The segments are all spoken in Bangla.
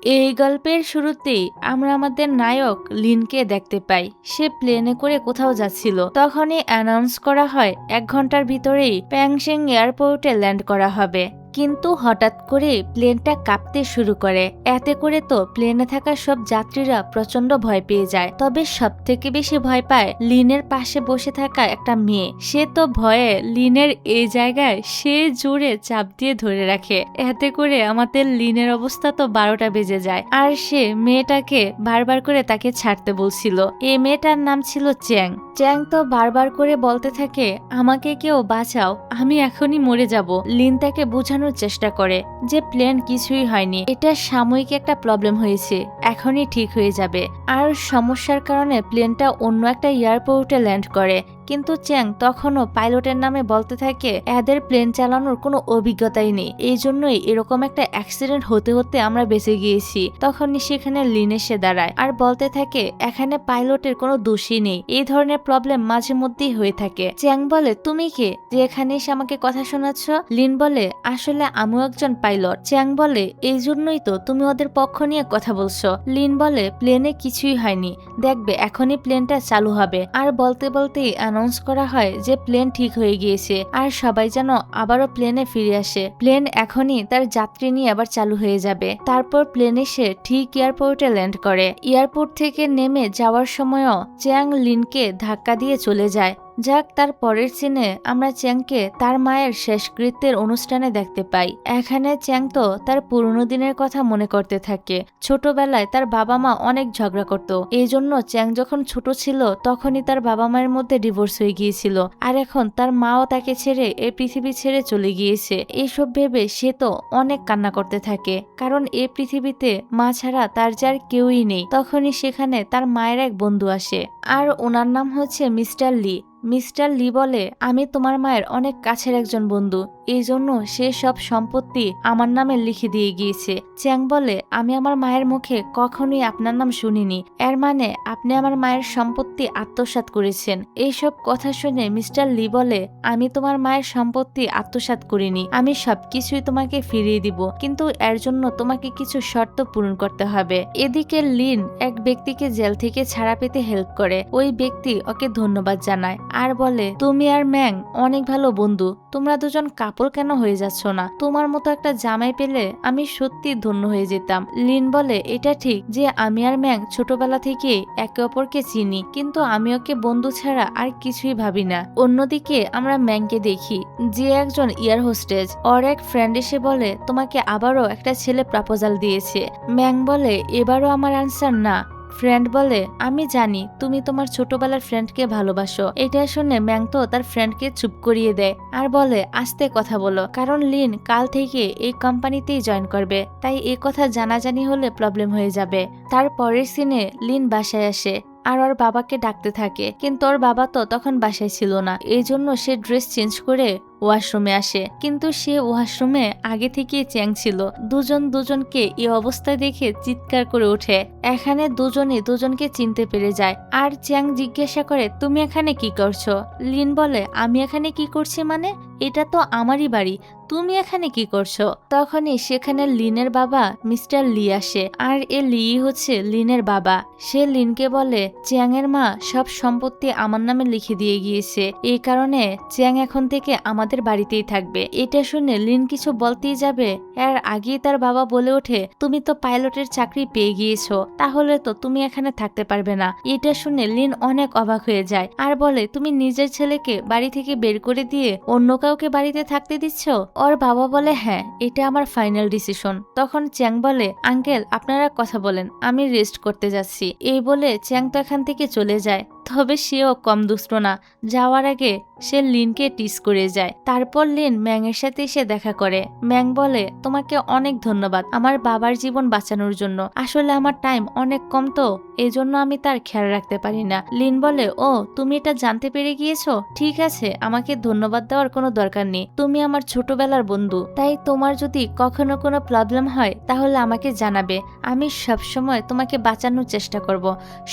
এই গল্পের শুরুতেই আমরা আমাদের নায়ক লিনকে দেখতে পাই। সে প্লেনে করে কোথাও যাচ্ছিল। তখনই অ্যানাউন্স করা হয় 1 ঘন্টার ভিতরেই প্যাংশিং এয়ারপোর্টে ল্যান্ড করা হবে। কিন্তু হঠাৎ করে প্লেনটা কাঁপতে শুরু করে। এতে করে তো প্লেনে থাকা সব যাত্রীরা প্রচন্ড ভয় পেয়ে যায়। তবে সব থেকে বেশি ভয় পায় লিনের পাশে বসে থাকা একটা মেয়ে। সে তো ভয়ে লিনের এই জায়গায় সে জোরে চাপ দিয়ে ধরে রাখে। এতে করে আমাদের লিনের অবস্থা তো 12টা বেজে যায়। আর সে মেয়েটাকে বারবার করে তাকে ছাড়তে বলছিল। এই মেয়েটার নাম ছিল চ্যাং। চ্যাং তো বারবার করে বলতে থাকে, আমাকে কেউ বাঁচাও, আমি এখনই মরে যাব। লিন তাকে বোঝানোর চেষ্টা করে যে প্লেন কিছুই হয়নি, এটা সাময়িক একটা প্রবলেম হয়েছে, এখনই ঠিক হয়ে যাবে। আর সমস্যার কারণে প্লেনটা অন্য একটা এয়ারপোর্টে ল্যান্ড করে। কিন্তু চ্যাং তখনও পাইলটের নামে বলতে থাকে এদের প্লেন চালানোর কোনো অভিজ্ঞতাই নেই, এই জন্যই এরকম একটা অ্যাক্সিডেন্ট হতে হতে আমরা বেঁচে গিয়েছি। তখনই সেখানে লিন এসে দাঁড়ায় আর বলতে থাকে এখানে পাইলটের কোনো দোষই নেই, এই ধরনের প্রবলেম মাঝে মধ্যেই হয়ে থাকে। চ্যাং বলে তুমি কে যে এখানে এসে আমাকে কথা শোনাচ্ছ? লিন বলে আসলে আমিও একজন পাইলট। চ্যাং বলে এই জন্যই তো তুমি ওদের পক্ষ নিয়ে কথা বলছো। লিন বলে প্লেনে কিছুই হয়নি, দেখবে এখনই প্লেনটা চালু হবে। আর বলতে বলতেই অ্যানাউন্স করা হয় যে প্লেন ঠিক হয়ে গিয়েছে আর সবাই যেন আবারও প্লেনে ফিরে আসে। প্লেন এখনই তার যাত্রী নিয়ে আবার চালু হয়ে যাবে। তারপর প্লেন এসে ঠিক এয়ারপোর্টে ল্যান্ড করে। এয়ারপোর্ট থেকে নেমে যাওয়ার সময়ও চ্যাং লিনকে ধাক্কা দিয়ে চলে যায়। যাক, তার পরের সিনে আমরা চ্যাংকে তার মায়ের শেষকৃত্যের অনুষ্ঠানে দেখতে পাই। এখানে চ্যাং তো তার পুরনো দিনের কথা মনে করতে থাকে। ছোটবেলায় তার বাবা মা অনেক ঝগড়া করত, এই জন্য চ্যাং যখন ছোট ছিল তখনই তার বাবা মায়ের মধ্যে ডিভোর্স হয়ে গিয়েছিল। আর এখন তার মাও তাকে ছেড়ে এই পৃথিবী ছেড়ে চলে গিয়েছে। এইসব ভেবে সে তো অনেক কান্না করতে থাকে, কারণ এই পৃথিবীতে মা ছাড়া তার যার কেউই নেই। তখনই সেখানে তার মায়ের এক বন্ধু আসে আর ওনার নাম হচ্ছে মিস্টার লি। মিস্টার লি বলে আমি তোমার মায়ের অনেক কাছের একজন বন্ধু, এই জন্য সে সব সম্পত্তি আমার নামে লিখে দিয়ে গিয়েছে। চ্যাং বলে আমি আমার মায়ের মুখে কখনোই আপনার নাম শুনিনি, এর মানে আপনি আমার মায়ের সম্পত্তি আত্মসাৎ করেছেন। এইসব কথা শুনে মিস্টার লি বলে আমি তোমার মায়ের সম্পত্তি আত্মসাৎ করিনি, আমি সবকিছুই তোমাকে ফিরিয়ে দিব, কিন্তু এর জন্য তোমাকে কিছু শর্ত পূরণ করতে হবে। এদিকে লিন এক ব্যক্তিকে জেল থেকে ছাড়া পেতে হেল্প করে। ওই ব্যক্তি ওকে ধন্যবাদ জানায় আর বলে তুমি আর ম্যাং অনেক ভালো বন্ধু, তোমরা দুজন কাপড় কেন হয়ে যাচ্ছ না? তোমার মতো একটা জামাই পেলে আমি সত্যি ধন্য হয়ে যেতাম। লিন বলে এটা ঠিক যে আমি আর ম্যাং ছোটবেলা থেকে একে অপরকে চিনি, কিন্তু আমি ওকে বন্ধু ছাড়া আর কিছুই ভাবি না। অন্যদিকে আমরা ম্যাংকে দেখি যে একজন এয়ার হোস্টেজ। ওর এক ফ্রেন্ড এসে বলে তোমাকে আবারও একটা ছেলে প্রপোজাল দিয়েছে। ম্যাং বলে এবারও আমার আনসার না। ফ্রেন্ড বলে আমি জানি তুমি তোমার ছোটবেলার ফ্রেন্ডকে ভালোবাসো। এটা শুনে ম্যাং তো তার ফ্রেন্ডকে চুপ করিয়ে দেয় আর বলে আস্তে কথা বলো, কারণ লিন কাল থেকে এই কোম্পানিতেই জয়েন করবে, তাই এই কথা জানাজানি হলে প্রবলেম হয়ে যাবে। তার পরের সিনে লিন বাসায় আসে আর ওর বাবাকে ডাকতে থাকে, কিন্তু ওর বাবা তো তখন বাসায় ছিল না, এই জন্য সে ড্রেস চেঞ্জ করে ওয়াশরুমে আসে। কিন্তু সে ওয়াশরুমে আগে থেকেই চ্যাং ছিল। দুজন দুজনকে এই অবস্থায় দেখে চিৎকার করে ওঠে। এখানে দুজনই দুজনকে চিনতে পেরে যায় আর চ্যাং জিজ্ঞাসা করে তুমি এখানে কি করছো? লিন বলে আমি এখানে কি করছি মানে, এটা তো আমারই বাড়ি, তুমি এখানে কি করছো? তখনই সেখানে লিনের বাবা মিস্টার লি আসে আর এ লি হচ্ছে লিনের বাবা। সে লিনকে বলে চ্যাং এর মা সব সম্পত্তি আমার নামে লিখে দিয়ে গিয়েছে, এই কারণে চ্যাং এখন থেকে আমাদের বাড়িতেই থাকবে। এটা শুনে লিন কিছু বলতেই যাবে এর আগেই তার বাবা বলে ওঠে তুমি তো পাইলটের চাকরি পেয়ে গিয়েছো, তাহলে তো তুমি এখানে থাকতে পারবে না। এটা শুনে লিন অনেক অবাক হয়ে যায় আর বলে তুমি নিজের ছেলেকে বাড়ি থেকে বের করে দিয়ে অন্য কাউকে বাড়িতে থাকতে দিচ্ছ? ওর বাবা বলে হ্যাঁ, এটা আমার ফাইনাল ডিসিশন। তখন চ্যাং বলে আঙ্কেল আপনারা কথা বলেন, আমি রেস্ট করতে যাচ্ছি। এই বলে চ্যাং তো এখান থেকে চলে যায়। তবে সেও কম দুষ্ট না, যাওয়ার আগে সে লিনকে টিস করে যায়। তারপর লিন ম্যাং এর সাথে এসে দেখা করে। ম্যাং বলে তোমাকে অনেক ধন্যবাদ আমার বাবার জীবন বাঁচানোর জন্য, আসলে আমার টাইম অনেক কম তো এই জন্য আমি তার খেয়াল রাখতে পারি না। লিন বলে ও তুমি এটা জানতে পেরে গিয়েছো, ঠিক আছে আমাকে ধন্যবাদ দেওয়ার কোনো দরকার নেই, তুমি আমার ছোটবেলার বন্ধু, তাই তোমার যদি কখনো কোনো প্রবলেম হয় তাহলে আমাকে জানাবে, আমি সবসময় তোমাকে বাঁচানোর চেষ্টা করব,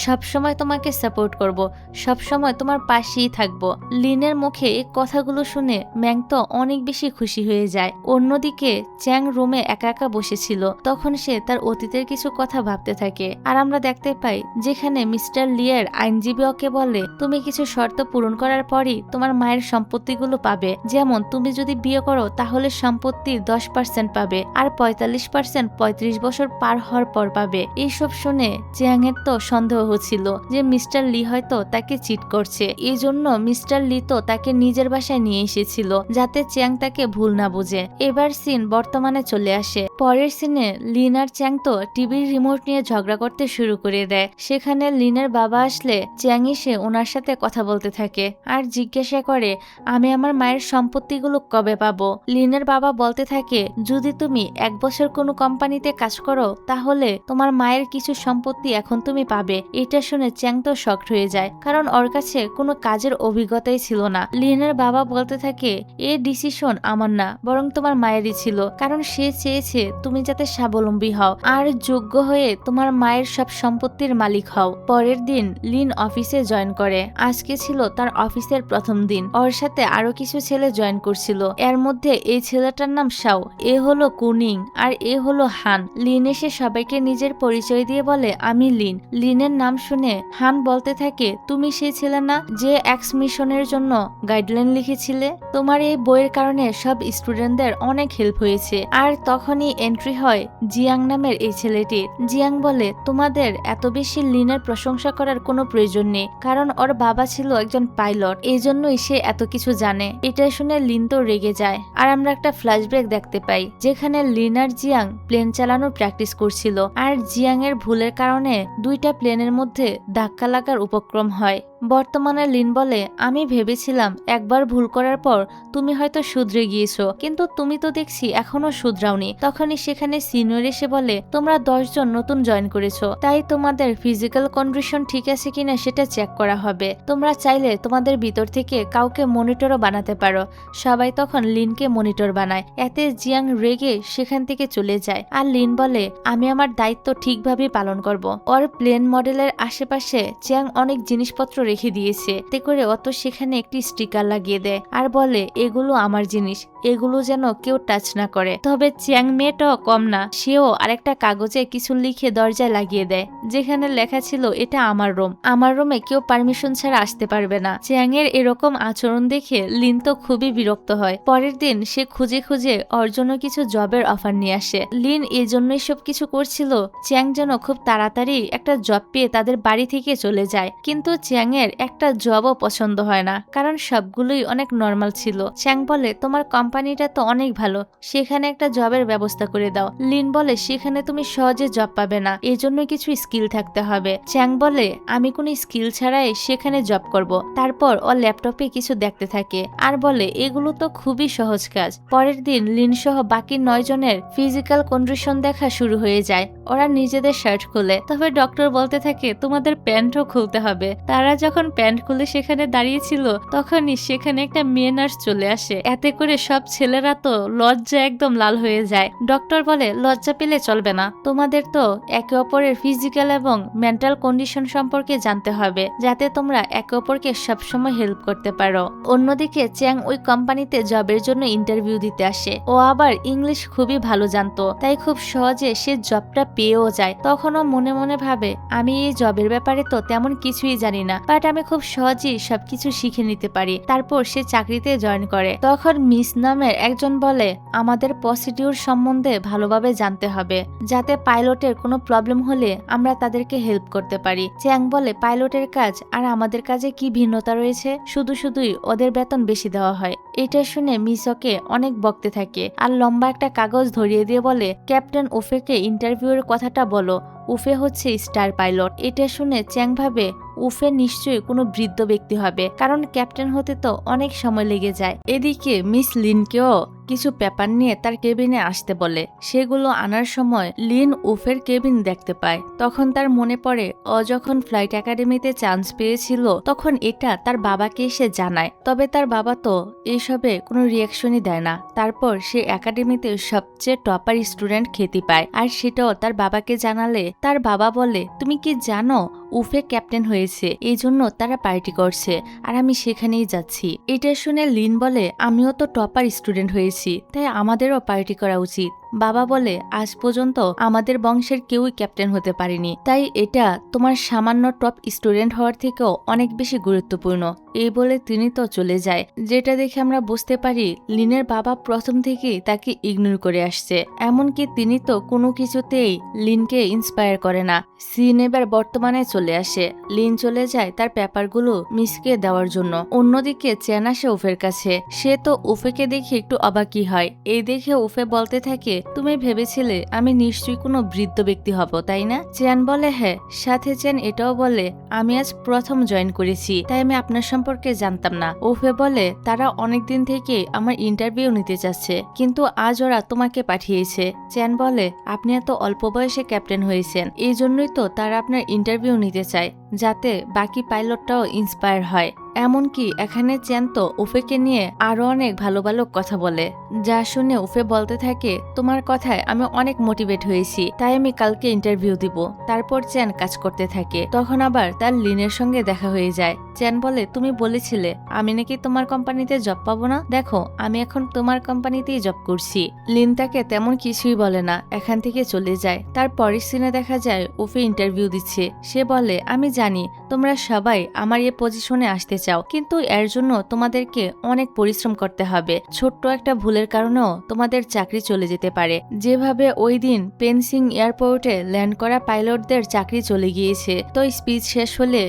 সবসময় তোমাকে সাপোর্ট করব। পাবো, সবসময় তোমার পাশেই থাকবো। লিনের মুখে এই কথাগুলো শুনে ম্যাং তো অনেক বেশি খুশি হয়ে যায়। অন্যদিকে চ্যাং রুমে একা একা বসেছিল, তখন সে তার অতীতের কিছু কথা ভাবতে থাকে। আর আমরা দেখতে পাই যেখানে মিস্টার লিয়ের আইনজীবী ওকে বলে তুমি কিছু শর্ত পূরণ করার পরই তোমার মায়ের সম্পত্তিগুলো পাবে, যেমন তুমি যদি বিয়ে করো তাহলে সম্পত্তির 10% পাবে, আর 45% 35 বছর পার হওয়ার পর পাবে। এইসব শুনে চ্যাং এর তো সন্দেহ হচ্ছিল যে মিস্টার লি হয়তো তাকে চিট করছে। এই জন্য মিস্টার লি তো তাকে নিজের বাসায় নিয়ে এসেছিল যাতে চ্যাং তাকে ভুল না বুঝে। এবার সিন বর্তমানে চলে আসে। পরের সিনে লিন আর চ্যাং তো টিভির রিমোট নিয়ে ঝগড়া করতে শুরু করে দেয়। সেখানে লিনের বাবা আসলে চ্যাং এসে ওনার সাথে কথা বলতে থাকে আর জিজ্ঞাসা করে আমি আমার মায়ের সম্পত্তিগুলো কবে পাবো। লিনের বাবা বলতে থাকে যদি তুমি 1 বছর কোনো কোম্পানিতে কাজ করো তাহলে তোমার মায়ের কিছু সম্পত্তি এখন তুমি পাবে। এটা শুনে চ্যাং তো শকড হয়ে যায়, কারণ ওর কাছে কোনো কাজের অভিজ্ঞতাই ছিল না। লিনের বাবা বলতে থাকে এই ডিসিশন আমার না, বরং তোমার মায়েরই ছিল, কারণ সে চেয়েছে তুমি যাতে স্বাবলম্বী হও আর যোগ্য হয়ে তোমার মায়ের সব সম্পত্তির মালিক হও। পরের দিন লিন অফিসে জয়েন করে। আজকে ছিল তার অফিসের প্রথম দিন। ওর সাথে আরো কিছু ছেলে জয়েন করছিল। এর মধ্যে এই ছেলেটার নাম শাও, এ হলো কুনিং আর এ হলো হান। লিন এসে সবাইকে নিজের পরিচয় দিয়ে বলে আমি লিন। লিনের নাম শুনে হান বলতে থাকে তুমি সেই ছেলে না যে এক্স মিশনের জন্য গাইডলাইন লিখেছিলে? তোমার এই বইয়ের কারণে সব স্টুডেন্টদের অনেক হেল্প হয়েছে। আর তখনই এন্ট্রি হয় জিয়াং নামের এই ছেলেটির। জিয়াং বলে তোমাদের এত বেশি লিনের প্রশংসা করার কোনো প্রয়োজন নেই, কারণ ওর বাবা ছিল একজন পাইলট, এই জন্যই সে এত কিছু জানে। এটা শুনে লিন তো রেগে যায়। আর আমরা একটা ফ্ল্যাশব্যাক দেখতে পাই যেখানে লিন আর জিয়াং প্লেন চালানোর প্র্যাকটিস করছিল, আর জিয়াং এর ভুলের কারণে দুইটা প্লেনের মধ্যে ধাক্কা লাগার উপক্রম হয়। বর্তমানে লিন বলে আমি ভেবেছিলাম একবার ভুল করার পর তুমি হয়তো শুধরে গিয়েছো, কিন্তু তুমি তো দেখছি এখনো শুধরাওনি। তখনই সেখানে সিনিয়র এসে বলে তোমরা 10 জন নতুন জয়েন করেছো, তাই তোমাদের ফিজিক্যাল কন্ডিশন ঠিক আছে কিনা সেটা চেক করা হবে। তোমরা চাইলে তোমাদের ভিতর থেকে কাউকে মনিটরও বানাতে পারো। সবাই তখন লিনকে মনিটর বানায়। এতে জিয়াং রেগে সেখান থেকে চলে যায়। আর লিন বলে আমি আমার দায়িত্ব ঠিকভাবে পালন করব। ওর প্লেন মডেলের আশেপাশে জিয়াং অনেক জিনিসপত্র রেখে দিয়েছে, তে করে অত সেখানে একটি স্টিকার লাগিয়ে দেয় আর বলে এগুলো আমার জিনিস, এগুলো যেন কেউ টাচ না করে। তবে চ্যাং মেয়েটাও কম না, সেও আরেকটা কাগজে কিছু লিখে দরজায় লাগিয়ে দেয়, যেখানে লেখা ছিল এটা আমার রুম, আমার রুমে কেউ পারমিশন ছাড়া আসতে পারবে না। চ্যাং এর এরকম আচরণ দেখে লিন তো খুবই বিরক্ত হয়। পরের দিন সে খুঁজে খুঁজে ওর জন্য কিছু জবের অফার নিয়ে আসে। লিন এই জন্যই সব কিছু করছিল চ্যাং যেন খুব তাড়াতাড়ি একটা জব পেয়ে তাদের বাড়ি থেকে চলে যায়। কিন্তু চ্যাং এর একটা জবও পছন্দ হয় না, কারণ সবগুলোই অনেক নর্মাল ছিল। চ্যাং বলে তোমার কোম্পানিটা তো অনেক ভালো, সেখানে একটা জবের ব্যবস্থা করে দাও। লিন বলে সেখানে তুমি সহজে জব পাবে না, এই জন্য কিছু স্কিল থাকতে হবে। চ্যাং বলে আমি কোনো স্কিল ছাড়াই সেখানে জব করব। তারপর ও ল্যাপটপে কিছু দেখতে থাকে আর বলে এগুলো তো খুবই সহজ কাজ। পরের দিন লিন সহ বাকি 9 জনের ফিজিক্যাল কন্ডিশন দেখা শুরু হয়ে যায়। ওরা নিজেদের শার্ট খুলে, তবে ডক্টর বলতে থাকে তোমাদের প্যান্টও খুলতে হবে। তারা যখন প্যান্ট খুলে সেখানে দাঁড়িয়েছিল তখনই সেখানে একটা মেয়ে নার্স চলে আসে। এতে করে সব ছেলেরা তো লজ্জা একদম লাল হয়ে যায়। ডক্টর বলে লজ্জা পেলে চলবে না, তোমাদের তো একে অপরের ফিজিক্যাল এবং মেন্টাল কন্ডিশন সম্পর্কে জানতে হবে, যাতে তোমরা একে অপরকে সবসময় হেল্প করতে পারো। অন্যদিকে চ্যাং ওই কোম্পানিতে জবের জন্য ইন্টারভিউ দিতে আসে। ও আবার ইংলিশ খুবই ভালো জানতো, তাই খুব সহজে সে জবটা পেয়েও যায়। তখনও মনে মনে ভাবে আমি এই জবের ব্যাপারে তো তেমন কিছুই জানি না, বাট আমি খুব সহজেই সবকিছু শিখে নিতে পারি। তারপর সে চাকরিতে জয়েন করে। তখন মিস নামের একজন বলে আমাদের প্রসিডিউর সম্বন্ধে ভালোভাবে জানতে হবে, যাতে পাইলটের কোনো প্রবলেম হলে আমরা তাদেরকে হেল্প করতে পারি। চ্যাং বলে পাইলটের কাজ আর আমাদের কাজে কি ভিন্নতা রয়েছে, শুধুই ওদের বেতন বেশি দেওয়া হয়। এটা শুনে মিসকে অনেক বকতে থাকে আর লম্বা একটা কাগজ ধরিয়ে দিয়ে বলে ক্যাপ্টেন উফেকে ইন্টারভিউয়ের কথাটা বলো, উফে হচ্ছে স্টার পাইলট। এটা শুনে চ্যাং ভাবে উফে নিশ্চয়ই কোনো বৃদ্ধ ব্যক্তি হবে, কারণ ক্যাপ্টেন হতে তো অনেক সময় লেগে যায়। এদিকে মিস লিনকেও কিছু পেপার নিয়ে তার কেবিনে আসতে বলে। সেগুলো আনার সময় লিন উফের কেবিন দেখতে পায়। তখন তার মনে পড়ে ও যখন ফ্লাইট একাডেমিতে চান্স পেয়েছিল তখন এটা তার বাবাকে এসে জানায়, তবে তার বাবা তো এইসবে কোনো রিয়াকশনই দেয় না। তারপর সে একাডেমিতে সবচেয়ে টপার স্টুডেন্ট খ্যাতি পায়, আর সেটাও তার বাবাকে জানালে তার বাবা বলে, তুমি কি জানো উফে ক্যাপ্টেন হয়েছে, এই জন্য তারা পার্টি করছে আর আমি সেখানেই যাচ্ছি। এটা শুনে লিন বলে, আমিও তো টপার স্টুডেন্ট হয়েছি, তাই আমাদেরও পার্টি করা উচিত। বাবা বলে, আজ পর্যন্ত আমাদের বংশের কেউই ক্যাপ্টেন হতে পারেনি, তাই এটা তোমার সামান্য টপ স্টুডেন্ট হওয়ার থেকেও অনেক বেশি গুরুত্বপূর্ণ। এই বলে তিনি তো চলে যায়, যেটা দেখে আমরা বুঝতে পারি লিনের বাবা প্রথম থেকেই তাকে ইগনোর করে আসছে। এমনকি তিনি তো কোনো কিছুতেই লিনকে ইন্সপায়ার করে না। সিন এবার বর্তমানে চলে আসে। লিন চলে যায় তার পেপারগুলো মিসকে দেওয়ার জন্য। অন্যদিকে চেন আসে উফের কাছে। সে তো উফেকে দেখে একটু অবাকই হয়। এই দেখে উফে বলতে থাকে, তুমি ভেবেছিলে আমি নিশ্চয়ই কোনো বৃদ্ধ ব্যক্তি হব, তাই না? চেন বলে, হ্যাঁ। সাথে চেন এটাও বলে, আমি আজ প্রথম জয়েন করেছি, তাই আমি আপনার সম্পর্কে জানতাম না। উফে বলে, তারা অনেকদিন থেকে আমার ইন্টারভিউ নিতে চাচ্ছে, কিন্তু আজ ওরা তোমাকে পাঠিয়েছে। চেন বলে, আপনি এত অল্প বয়সে ক্যাপ্টেন হয়েছেন, এই জন্যই তো তারা আপনার ইন্টারভিউ নিতে চায়, যাতে বাকি পাইলটটাও ইন্সপায়ার হয়। এমনকি এখানে চেন তো উফেকে নিয়ে আরো অনেক ভালো ভালো কথা বলে, যা শুনে উফে বলতে থাকে, তোমার কথায় আমি অনেক মোটিভেট হয়েছি, তাই আমি কালকে ইন্টারভিউ দিব। তারপর চেন কাজ করতে থাকে। তখন আবার তার লিনের সঙ্গে দেখা হয়ে যায়। চেন বলে, তুমি বলেছিলে আমি নাকি তোমার কোম্পানিতে জব পাবো না, দেখো আমি এখন তোমার কোম্পানিতেই জব করছি। লিন তাকে তেমন কিছুই বলে না, এখান থেকে চলে যায়। তার পরের সিনে দেখা যায় উফে ইন্টারভিউ দিচ্ছে। সে বলে, আমি জানি তোমরা সবাই আমার এই পজিশনে আসতে চাও, কিন্তু এর জন্য তোমাদেরকে অনেক পরিশ্রম করতে হবে। ছোট্ট একটা ভুলের কারণেও তোমাদের চাকরি চলে যেতে পারে। যেভাবে ওই দিন পেনসিং এয়ারপোর্টে ল্যান্ড করা পাইলটদের চাকরি চলে গিয়েছে। তো স্পিচ শেষ হলে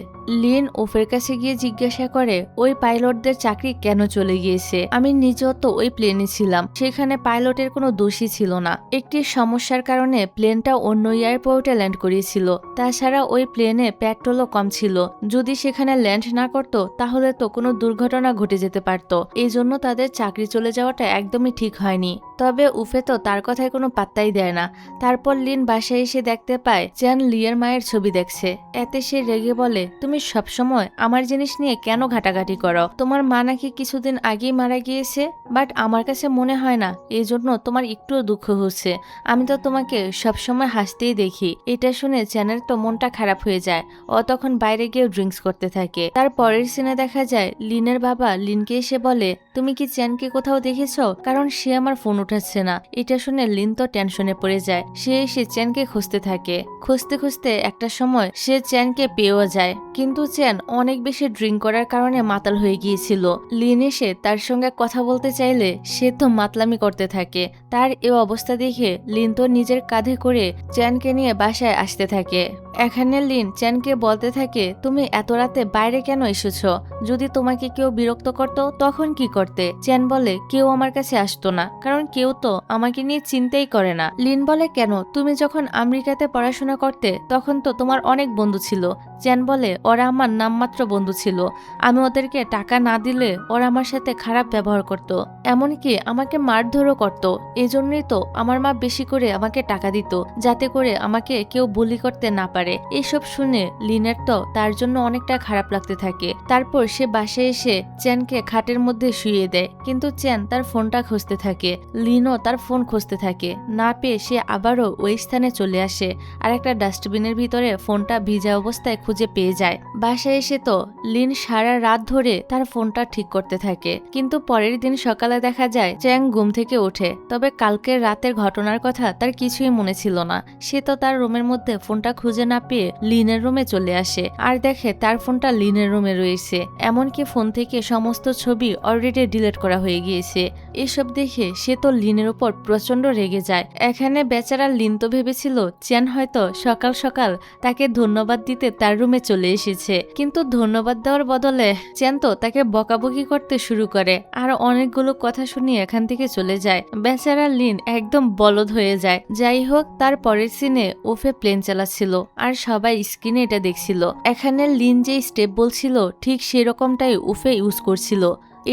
লিন উফের কাছে গিয়ে জিজ্ঞাসা করে, ওই পাইলটদের চাকরি কেন চলে গিয়েছে? আমি নিজেও তো ওই প্লেনে ছিলাম, সেখানে পাইলটের কোনো দোষই ছিল না। একটি সমস্যার কারণে প্লেনটা অন্য এয়ারপোর্টে ল্যান্ড করিয়েছিল। তাছাড়া ওই প্লেনে পেট্রোলও কম ছিল। যদি সেখানে ল্যান্ড না করত তাহলে তো কোনো দুর্ঘটনা ঘটে যেতে পারত। এই জন্য তাদের চাকরি চলে যাওয়াটা একদমই ঠিক হয়নি। তবে উফে তো তার কথায় কোনো পাত্তাই দেয় না। তারপর লিন বাসায় এসে দেখতে পায় চেন লিয়ের মায়ের ছবি দেখছে। এতে সে রেগে বলে, তুমি সবসময় আমার জিনিস নিয়ে কেন ঘাটাঘাটি করো? তোমার মা নাকি কিছুদিন আগেই মারা গিয়েছে, বাট আমার কাছে মনে হয় না এই জন্য তোমার একটুও দুঃখ হচ্ছে। আমি তো তোমাকে সবসময় হাসতেই দেখি। এটা শুনে চেনের তো মনটা খারাপ হয়ে যায়। ও তখন বাইরে গিয়ে ড্রিঙ্কস করতে থাকে। তার পরের সিনে দেখা যায় লিনের বাবা লিনকে এসে বলে, তুমি কি চেনকে কোথাও দেখেছো? কারণ সে আমার ফোন উঠাচ্ছে না। এটা শুনে লিন তো টেনশনে পড়ে যায়। সে এসে চেনকে খুঁজতে থাকে। খুঁজতে খুঁজতে একটা সময় সে চেনকে পেয়েও যায়, কিন্তু চেন অনেক বেশি ড্রিঙ্ক করার কারণে মাতাল হয়ে গিয়েছিল। লিন এসে তার সঙ্গে কথা বলতে চাইলে সে তো মাতলামি করতে থাকে। তার এ অবস্থা দেখে লিন তো নিজের কাঁধে করে চেনকে নিয়ে বাসায় আসতে থাকে। এখানে লিন চেনকে বলতে থাকে, তুমি এত রাতে বাইরে কেন এসেছো? যদি তোমাকে কেউ বিরক্ত করতো তখন কি করতে? চেন বলে, কেউ আমার কাছে আসতো না, কারণ কেউ তো আমাকে নিয়ে চিন্তাই করে না। লিন বলে, কেন? তুমি যখন আমেরিকাতে পড়াশোনা করতে তখন তো তোমার অনেক বন্ধু ছিল। চেন বলে, ওরা আমার নামমাত্র বন্ধু ছিল। আমি ওদেরকে টাকা না দিলে ওরা আমার সাথে খারাপ ব্যবহার করত, এমনকি আমাকে মারধরও করত। এজন্যই তো আমার মা বেশি করে আমাকে টাকা দিত, যাতে করে আমাকে কেউ বুলি করতে না পারে। এইসব শুনে লিনের তো তার জন্য অনেকটা খারাপ লাগতে থাকে। তারপর সে বাসায় এসে চেনকে খাটের মধ্যে শুইয়ে দেয়, কিন্তু চেন তার ফোনটা খুঁজতে থাকে। লিনও তার ফোন খুঁজতে থাকে। না পেয়ে সে আবারও ওই স্থানে চলে আসে আর একটা ডাস্টবিনের ভিতরে ফোনটা ভিজা অবস্থায় খুঁজে পেয়ে যায়। বাসায় এসে তো লিন সারা রাত ধরে তার ফোনটা ঠিক করতে থাকে, কিন্তু পরের দিন সকালে দেখা যায় চ্যাং ঘুম থেকে ওঠে। তবে কালকের রাতের ঘটনার কথা তার কিছুই মনে ছিল না। সে তো তার রুমের মধ্যে ফোনটা খুঁজে না পেয়ে লিনের রুমে চলে আসে আর দেখে তার ফোনটা লিনের রুমে রয়েছে। এমনকি ফোন থেকে সমস্ত ছবি অলরেডি ডিলিট করা হয়ে গিয়েছে। এসব দেখে সে তো লিনের উপর প্রচন্ড রেগে যায়। এখানে বেচারা লিন তো ভেবেছিল চেন হয়তো সকাল সকাল তাকে ধন্যবাদ দিতে তার রুমে চলে এসেছে, কিন্তু ধন্যবাদ দেওয়ার বদলে চেন তো তাকে বকাবকি করতে শুরু করে আর অনেকগুলো কথা শুনিয়ে এখান থেকে চলে যায়। বেচারা লিন একদম বলদ হয়ে যায়। যাই হোক, তার পরের সিনে উফে প্লেন চালাচ্ছিল আর সবাই স্ক্রিনে এটা দেখছিল। এখানে লিন যে স্টেপ বলছিল ঠিক সেরকমটাই উফে ইউজ করছিল।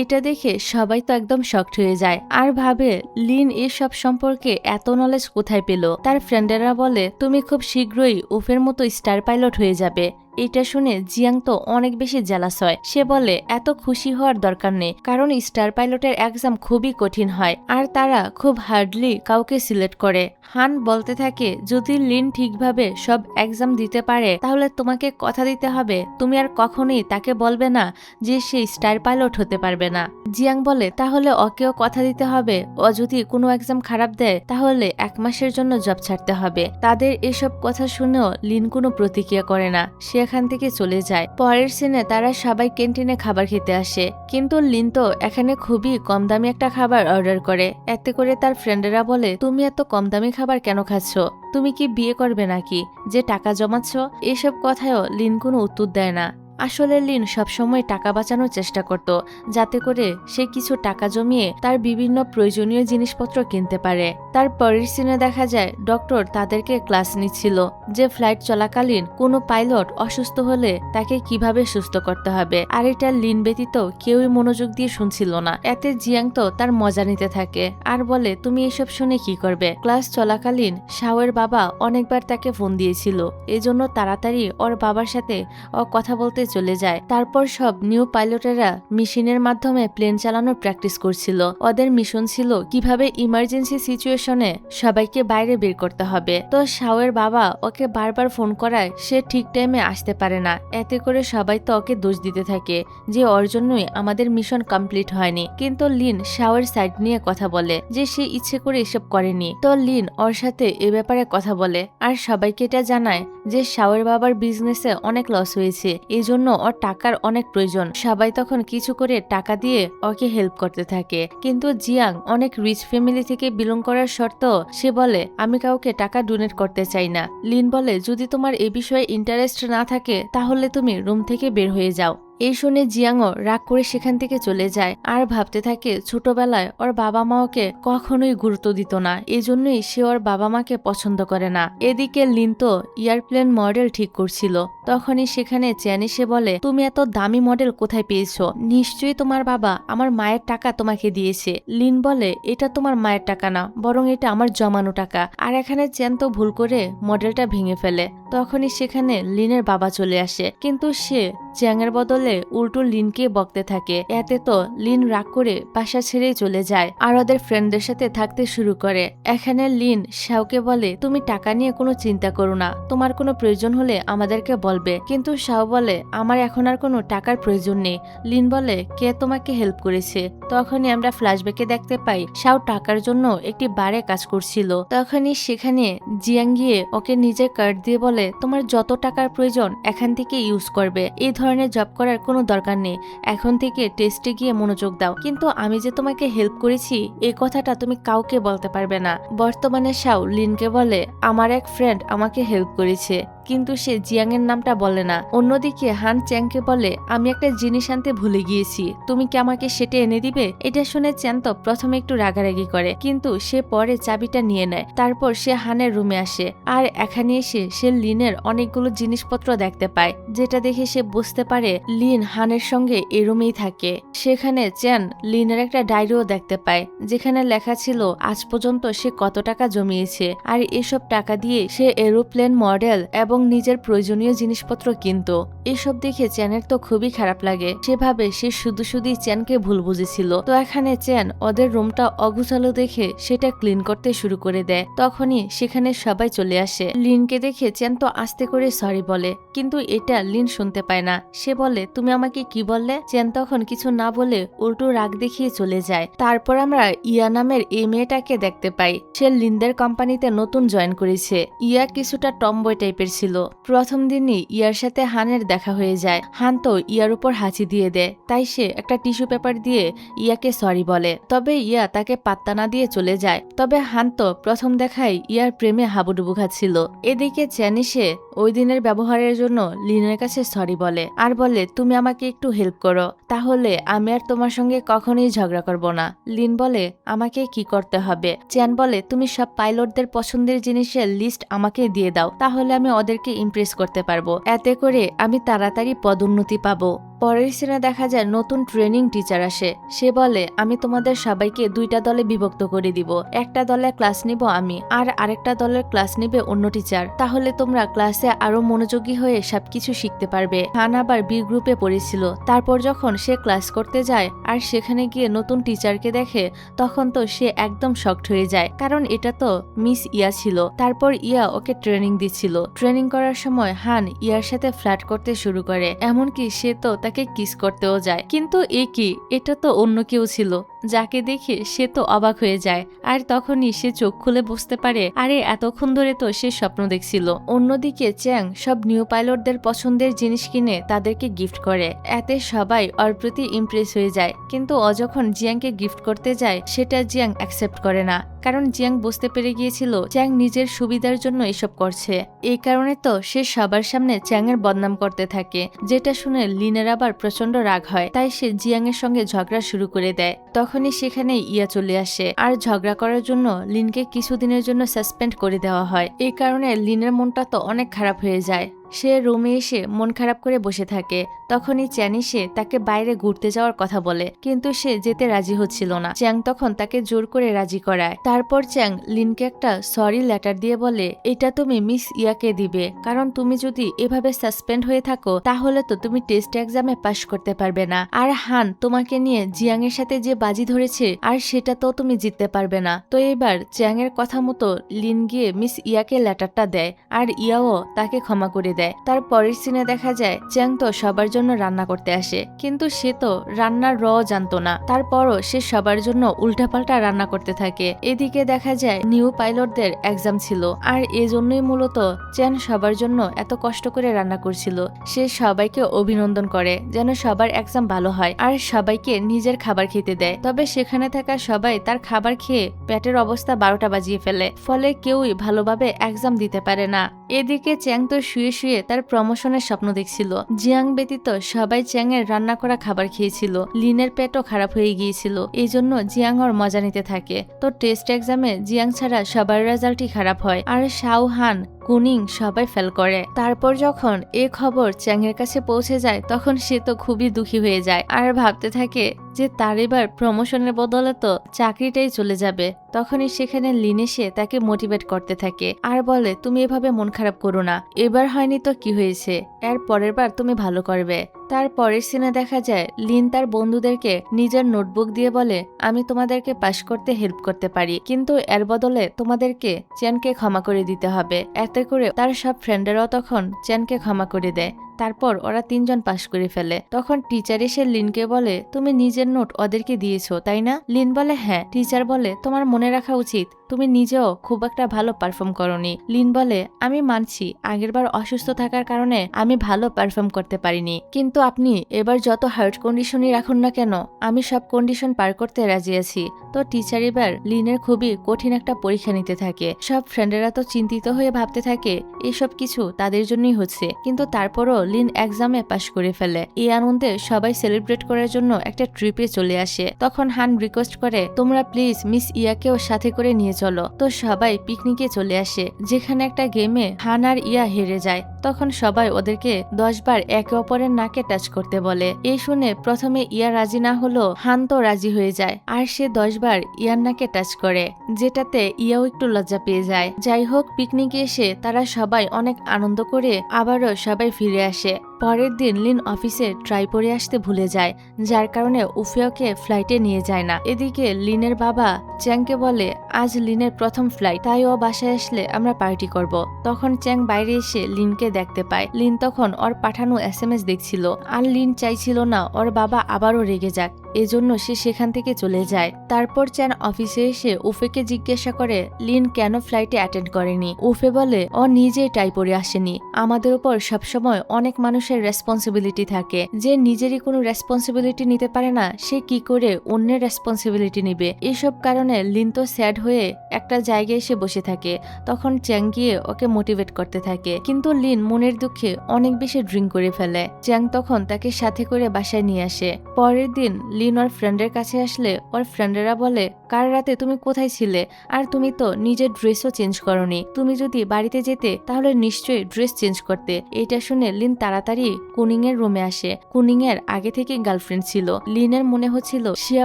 এটা দেখে সবাই তো একদম শকড হয়ে যায় আর ভাবে লিন এসব সম্পর্কে এত নলেজ কোথায় পেল। তার ফ্রেন্ডেরা বলে তুমি খুব শীঘ্রই উফের মতো স্টার পাইলট হয়ে যাবে। এটা শুনে জিয়াং তো অনেক বেশি জেলাস হয়। সে বলে এত খুশি হওয়ার দরকার নেই, কারণ স্টার পাইলটের এক্সাম খুবই কঠিন হয় আর তারা খুব হার্ডলি কাউকে সিলেক্ট করে। হান বলতে থাকে যদি লিন ঠিকভাবে সব এক্সাম দিতে পারে তাহলে তোমাকে কথা দিতে হবে তুমি আর কখনোই তাকে বলবে না যে সে স্টার পাইলট হতে পারবে না। জিয়াং বলে তাহলে ওকেও কথা দিতে হবে, ও যদি কোনো এক্সাম খারাপ দেয় তাহলে 1 মাসের জন্য জব ছাড়তে হবে। তাদের এসব কথা শুনেও লিন কোনো প্রতিক্রিয়া করে না, সে এখান থেকে চলে যায়। পরের সিনে তারা সবাই ক্যান্টিনে খাবার খেতে আসে, কিন্তু লিন তো এখানে খুবই কম দামি একটা খাবার অর্ডার করে। এতে করে তার ফ্রেন্ডেরা বলে তুমি এত কম দামি খাবার কেন খাচ্ছ, তুমি কি বিয়ে করবে নাকি যে টাকা জমাচ্ছ? এসব কথায়ও লিন কোনো উত্তর দেয় না। আসলে লিন সবসময় টাকা বাঁচানোর চেষ্টা করত, যাতে করে সে কিছু টাকা জমিয়ে তার বিভিন্ন প্রয়োজনীয় জিনিসপত্র কিনতে পারে। তার পরের সিনে দেখা যায় ডক্টর তাদেরকে ক্লাস নিচ্ছিল যে ফ্লাইট চলাকালীন কোনো পাইলট অসুস্থ হলে তাকে কিভাবে সুস্থ করতে হবে, আর এটা লিন ব্যতীত কেউই মনোযোগ দিয়ে শুনছিল না। এতে জিয়াং তো তার মজা নিতে থাকে আর বলে তুমি এসব শুনে কি করবে। ক্লাস চলাকালীন শাওয়ের বাবা অনেকবার তাকে ফোন দিয়েছিল, এজন্য তাড়াতাড়ি ওর বাবার সাথে ও কথা বলতে চলে যায়। তারপর সব নিউ পাইলটেরা মেশিনের মাধ্যমে প্লেন চালানোর প্র্যাকটিস করছিল। ওদের মিশন ছিল কিভাবে ইমার্জেন্সি সিচুয়েশনে সবাইকে বাইরে বের করতে হবে। তো শাওয়ের বাবা ওকে বারবার ফোন করায় সে ঠিক টাইমে আসতে পারে না। এতে করে সবাই তো ওকে দোষ দিতে থাকে যে ওর জন্যই আমাদের মিশন কমপ্লিট হয়নি। কিন্তু লিন শাওয়ের সাইড নিয়ে কথা বলে যে সে ইচ্ছে করে এসব করেনি। তো লিন ওর সাথে এ ব্যাপারে কথা বলে আর সবাইকে এটা জানায় যে শাওয়ের বাবার বিজনেসে অনেক লস হয়েছে, এই জন্য ওর টাকার অনেক প্রয়োজন। সবাই তখন কিছু করে টাকা দিয়ে ওকে হেল্প করতে থাকে। কিন্তু জিয়াং অনেক রিচ ফ্যামিলি থেকে বিলং করার শর্তেও সে বলে আমি কাউকে টাকা ডোনেট করতে চাই না। লিন বলে যদি তোমার এই বিষয়ে ইন্টারেস্ট না থাকে তাহলে তুমি রুম থেকে বের হয়ে যাও। এই শুনে জিয়াংও রাগ করে সেখান থেকে চলে যায় আর ভাবতে থাকে ছোটবেলায় ওর বাবা মা ওকে কখনোই গুরুত্ব দিত না, এজন্যই সে ওর বাবা মাকে পছন্দ করে না। এদিকে লিন তো এয়ারপ্লেন মডেল ঠিক করছিল, তখনই সেখানে চ্যান এসে বলে তুমি এত দামি মডেল কোথায় পেয়েছো, নিশ্চয়ই তোমার বাবা আমার মায়ের টাকা তোমাকে দিয়েছে। লিন বলে এটা তোমার মায়ের টাকা না, বরং এটা আমার জমানো টাকা। আর এখানে চ্যান তো ভুল করে মডেলটা ভেঙে ফেলে। তখনই সেখানে লিনের বাবা চলে আসে, কিন্তু সে চ্যাংয়ের বদলে উল্টো লিনকে বকতে থাকে। এতে তো লিন রাগ করে বাসা ছেড়েই চলে যায় আর ওদের ফ্রেন্ডদের সাথে থাকতে শুরু করে। এখানে লিন শাওকে বলে তুমি টাকা নিয়ে কোনো চিন্তা করো না, তোমার কোনো প্রয়োজন হলে আমাদেরকে বলবে। কিন্তু শাও বলে আমার এখন আর কোনো টাকার প্রয়োজন নেই। লিন বলে কে তোমাকে হেল্প করেছে? তখনই আমরা ফ্ল্যাশব্যাকে দেখতে পাই শাও টাকার জন্য একটি বারে কাজ করছিল। তখনই সেখানে জিয়াং গিয়ে ওকে নিজের কার্ড দিয়ে বলে তোমার যত টাকার প্রয়োজন এখান থেকে ইউজ করবে, এই ধরনের জব করার কোনো দরকার নেই, এখন থেকে টেস্টে গিয়ে মনোযোগ দাও। কিন্তু আমি যে তোমাকে হেল্প করেছি এই কথাটা তুমি কাউকে বলতে পারবে না। বর্তমানে শাও লিনকে বলে আমার এক ফ্রেন্ড আমাকে হেল্প করেছে, কিন্তু সে জিয়াং এর নামটা বলে না। অন্যদিকে হান চ্যাংকে বলে আমি একটা জিনিস আনতে ভুলে গিয়েছি, তুমি কি আমাকে সেটা এনে দিবে? এটা শুনে চ্যান তো প্রথমে একটু রাগারাগি করে, কিন্তু সে পরে চাবিটা নিয়ে নেয়। তারপর সে হানের রুমে আসে আর এখানে এসে সে লিনের অনেকগুলো জিনিসপত্র দেখতে পায়, যেটা দেখে সে বুঝতে পারে লিন হানের সঙ্গে এই রুমেই থাকে। সেখানে চ্যান লিনের একটা ডায়েরিও দেখতে পায়, যেখানে লেখা ছিল আজ পর্যন্ত সে কত টাকা জমিয়েছে আর এসব টাকা দিয়ে সে এরোপ্লেন মডেল এবং নিজের প্রয়োজনীয় জিনিসপত্র কিনতো। এসব দেখে চ্যানের তো খুবই খারাপ লাগে, সেভাবে সে শুধু শুধুই চ্যানকে ভুল বুঝেছিল। তো এখানে চ্যান ওদের রুমটা অগুছালো দেখে সেটা ক্লিন করতে শুরু করে দেয়। তখনই সেখানে সবাই চলে আসে। লিনকে দেখে চ্যান তো আস্তে করে সরি বলে, কিন্তু এটা লিন শুনতে পায় না। সে বলে তুমি আমাকে কি বললে? চ্যান তখন কিছু না বলে উল্টো রাগ দেখিয়ে চলে যায়। তারপর আমরা ইয়া নামের এই মেয়েটাকে দেখতে পাই, সে লিনদের কোম্পানিতে নতুন জয়েন করেছে। ইয়া কিছুটা টমবয় টাইপের ছিল। প্রথম দিনই ইয়ার সাথে হানের দেখা হয়ে যায়। হান তো ইয়ার উপর হাঁচি দিয়ে দেয়, তাই সে একটা টিস্যু পেপার দিয়ে ইয়াকে সরি বলে। তবে ইয়া তাকে পাত্তা না দিয়ে চলে যায়। তবে হান তো প্রথম দেখায় ইয়ার প্রেমে হাবুডুবু খাচ্ছিল। এদিকে চ্যানিসে ওই দিনের ব্যবহারের জন্য লিনের কাছে সরি বলে আর বলে তুমি আমাকে একটু হেল্প করো, তাহলে আমি আর তোমার সঙ্গে কখনোই ঝগড়া করব না। লিন বলে আমাকে কি করতে হবে? চ্যান বলে তুমি সব পাইলটদের পছন্দের জিনিসের লিস্ট আমাকে দিয়ে দাও, তাহলে আমি ওদেরকে ইমপ্রেস করতে পারবো, এতে করে আমি তাড়াতাড়ি পদোন্নতি পাবো। পরের সিনে দেখা যায় নতুন ট্রেনিং টিচার আসে। সে বলে, আমি তোমাদের সবাইকে 2টা দলে বিভক্ত করে দিব। একটা দলে ক্লাস নিব আমি, আর আরেকটা দলের ক্লাস নিবে অন্য টিচার। তাহলে তোমরা ক্লাসে আরো মনোযোগী হয়ে সবকিছু শিখতে পারবে। হান আবার বি গ্রুপে পড়েছিল। তারপর যখন সে ক্লাস করতে যায় আর সেখানে গিয়ে নতুন টিচারকে দেখে, তখন তো সে একদম শকড হয়ে যায়, কারণ এটা তো মিস ইয়া ছিল। তারপর ইয়া ওকে ট্রেনিং দিচ্ছিল। ট্রেনিং করার সময় হান ইয়ার সাথে ফ্ল্যাট করতে শুরু করে, এমনকি সে তো তাকে কিস করতেও যায়। কিন্তু কি এটা তো অন্য কেউ ছিল, যাকে দেখে সে তো অবাক হয়ে যায়। আর তখনই সে চোখ খুলে বুঝতে পারে, আরে এতক্ষণ ধরে তো সে স্বপ্ন দেখছিল। অন্যদিকে চ্যাং সব নিউ পাইলটদের পছন্দের জিনিস কিনে তাদেরকে গিফট করে। এতে সবাই ওর প্রতি ইমপ্রেস হয়ে যায়। কিন্তু ও যখন জিয়াংকে গিফট করতে যায়, সেটা জিয়াং অ্যাকসেপ্ট করে না, কারণ জিয়াং বুঝতে পেরে গিয়েছিল চ্যাং নিজের সুবিধার জন্য এসব করছে। এই কারণে তো সে সবার সামনে চ্যাং এর বদনাম করতে থাকে, যেটা শুনে লিনের আবার প্রচন্ড রাগ হয়। তাই সে জিয়াং এর সঙ্গে ঝগড়া শুরু করে দেয়। তখনই সেখানে ইয়া চলে আসে, আর ঝগড়া করার জন্য লিনকে কিছুদিনের জন্য সাসপেন্ড করে দেওয়া হয়। এই কারণে লিনের মনটা তো অনেক খারাপ হয়ে যায়। সে রুমে এসে মন খারাপ করে বসে থাকে। তখনই চ্যান এসে তাকে বাইরে ঘুরতে যাওয়ার কথা বলে, কিন্তু সে যেতে রাজি হচ্ছিল না। চ্যাং তখন তাকে জোর করে রাজি করায়। তারপর চ্যাং লিনকে একটা সরি লেটার দিয়ে বলে, এটা তুমি মিস ইয়াকে দিবে, কারণ তুমি যদি এভাবে সাসপেন্ড হয়ে থাকো তাহলে তো তুমি টেস্ট এক্সামে পাশ করতে পারবে না। আর হান তোমাকে নিয়ে জিয়াং এর সাথে যে বাজি ধরেছে, আর সেটা তো তুমি জিততে পারবে না। তো এবার চ্যাং এর কথা মতো লিন গিয়ে মিস ইয়াকে লেটারটা দেয়, আর ইয়াও তাকে ক্ষমা করে দেয়। তার পরের সিনে দেখা যায় চ্যাং তো সবার জন্য রান্না করতে আসে, কিন্তু সে তো রান্নার জানতো না। তারপরও সে সবার জন্য উল্টাপাল্টা রান্না করতে থাকে। এদিকে দেখা যায় নিউ পাইলটদের এক্সাম ছিল, আর এজন্যই মূলত চ্যান সবার জন্য এত কষ্ট করে রান্না করছিল। সে সবাইকে অভিনন্দন করে যেন সবার এক্সাম ভালো হয়, আর সবাইকে নিজের খাবার খেতে দেয়। তবে সেখানে থাকা সবাই তার খাবার খেয়ে পেটের অবস্থা 12টা বাজিয়ে ফেলে, ফলে কেউই ভালোভাবে এক্সাম দিতে পারে না। এদিকে চ্যাং তো শুয়ে শুয়ে তার প্রমোশনের স্বপ্ন দেখছিল। জিয়াং ব্যতীত সবাই চ্যাং এর রান্না করা খাবার খেয়েছিল। লিনের পেটও খারাপ হয়ে গিয়েছিল, এই জন্য জিয়াং ওর মজা নিতে থাকে। তো টেস্ট এক্সামে জিয়াং ছাড়া সবার রেজাল্টই খারাপ হয়, আর শাও হান কুনিং সবাই ফেল করে। তারপর যখন এই খবর চ্যাং এর কাছে পৌঁছে যায়, তখন সে তো খুবই দুঃখী হয়ে যায়, আর ভাবতে থাকে যে তার এবার প্রমোশনের বদলে তো চাকরিটাই চলে যাবে। তখনই সেখানে লিন এসে তাকে মোটিভেট করতে থাকে, আর বলে, তুমি এভাবে মন খারাপ করো না, এবার হয়নি তো কি হয়েছে, এর পরের বার তুমি ভালো করবে। তার পরের সিনে দেখা যায় লিন তার বন্ধুদেরকে নিজের নোটবুক দিয়ে বলে, আমি তোমাদেরকে পাশ করতে হেল্প করতে পারি, কিন্তু এর বদলে তোমাদেরকে চ্যানকে ক্ষমা করে দিতে হবে। এতে করে তার সব ফ্রেন্ডেরাও তখন চ্যানকে ক্ষমা করে দেয়। তারপর ওরা 3জন পাশ করে ফেলে। তখন টিচার এসে লিনকে বলে, তুমি নিজের নোট ওদেরকে দিয়েছো তাই না? লিন বলে, হ্যাঁ। টিচার বলে, তোমার মনে রাখা উচিত তুমি নিজেও খুব একটা ভালো পারফর্ম করনি। লিন বলে, আমি মানছি আগেরবার অসুস্থ থাকার কারণে আমি ভালো পারফর্ম করতে পারিনি, কিন্তু আপনি এবার যত হার্ড কন্ডিশনই রাখুন না কেন, আমি সব কন্ডিশন পার করতে রাজি আছি। তো টিচার এবার লিনের খুবই কঠিন একটা পরীক্ষা নিতে থাকে। সব ফ্রেন্ডেরা তো চিন্তিত হয়ে ভাবতে থাকে এসব কিছু তাদের জন্যই হচ্ছে, কিন্তু তারপরও লিন এক্সামে পাশ করে ফেলে। এই আনন্দে সবাই সেলিব্রেট করার জন্য একটা ট্রিপে চলে আসে। তখন হান রিকোয়েস্ট করে, তোমরা প্লিজ মিস ইয়াকেও সাথে করে নিয়ে চলো। তো সবাই পিকনিকে চলে আসে, যেখানে একটা গেমে হান আর ইয়া হেরে যায়। তখন সবাই ওদেরকে 10 বার একে অপরের নাকে টাচ করতে বলে। এই শুনে প্রথমে ইয়া রাজি না হলো, হান তো রাজি হয়ে যায়, আর সে 10 বার ইয়ার নাকে টাচ করে, যেটাতে ইয়াও একটু লজ্জা পেয়ে যায়। যাই হোক, পিকনিকে এসে তারা সবাই অনেক আনন্দ করে আবারও সবাই ফিরে আসে। পরের দিন লিন অফিসে ট্রাই পরে আসতে ভুলে যায়, যার কারণে উফিওকে ফ্লাইটে নিয়ে যায় না। এদিকে লিনের বাবা চ্যাংকে বলে, আজ লিনের প্রথম ফ্লাইট, তাই ও বাসায় আসলে আমরা পার্টি করব। তখন চ্যাং বাইরে এসে লিনকে দেখতে পায়। লিন তখন ওর পাঠানো SMS দেখছিল, আর লিন চাইছিল না ওর বাবা আবারও রেগে যাক, এজন্য সে সেখান থেকে চলে যায়। তারপর চ্যান অফিসে এসে উফেকে জিজ্ঞাসা করে লিন কেন ফ্লাইটে অ্যাটেন্ড করেনি। উফে বলে, ও নিজেই টাই পরে আসেনি, আমাদের উপর সবসময় অনেক মানুষের রেসপন্সিবিলিটি থাকে, যে নিজেরই কোনো রেসপন্সিবিলিটি নিতে পারে না সে কি করে অন্যের রেসপন্সিবিলিটি নিবে। এইসব কারণে লিন তো স্যাড হয়ে একটা জায়গায় এসে বসে থাকে। তখন চ্যাং গিয়ে ওকে মোটিভেট করতে থাকে, কিন্তু লিন মনের দুঃখে অনেক বেশি ড্রিঙ্ক করে ফেলে। চ্যাং তখন তাকে সাথে করে বাসায় নিয়ে আসে। পরের দিন লিন ওর ফ্রেন্ডের কাছে আসলে ওর ফ্রেন্ডেরা বলে, কাল রাতে তুমি কোথায় ছিলে? আর তুমি তো নিজের ড্রেসও চেঞ্জ করনি। তুমি যদি বাড়িতে যেতে তাহলে নিশ্চয়ই ড্রেস চেঞ্জ করতে। এটা শুনে লিন তাড়াতাড়ি কুনিং এর রুমে আসে। কুনিং এর আগে থেকে গার্লফ্রেন্ড ছিল। লিনের মনে হচ্ছিল সে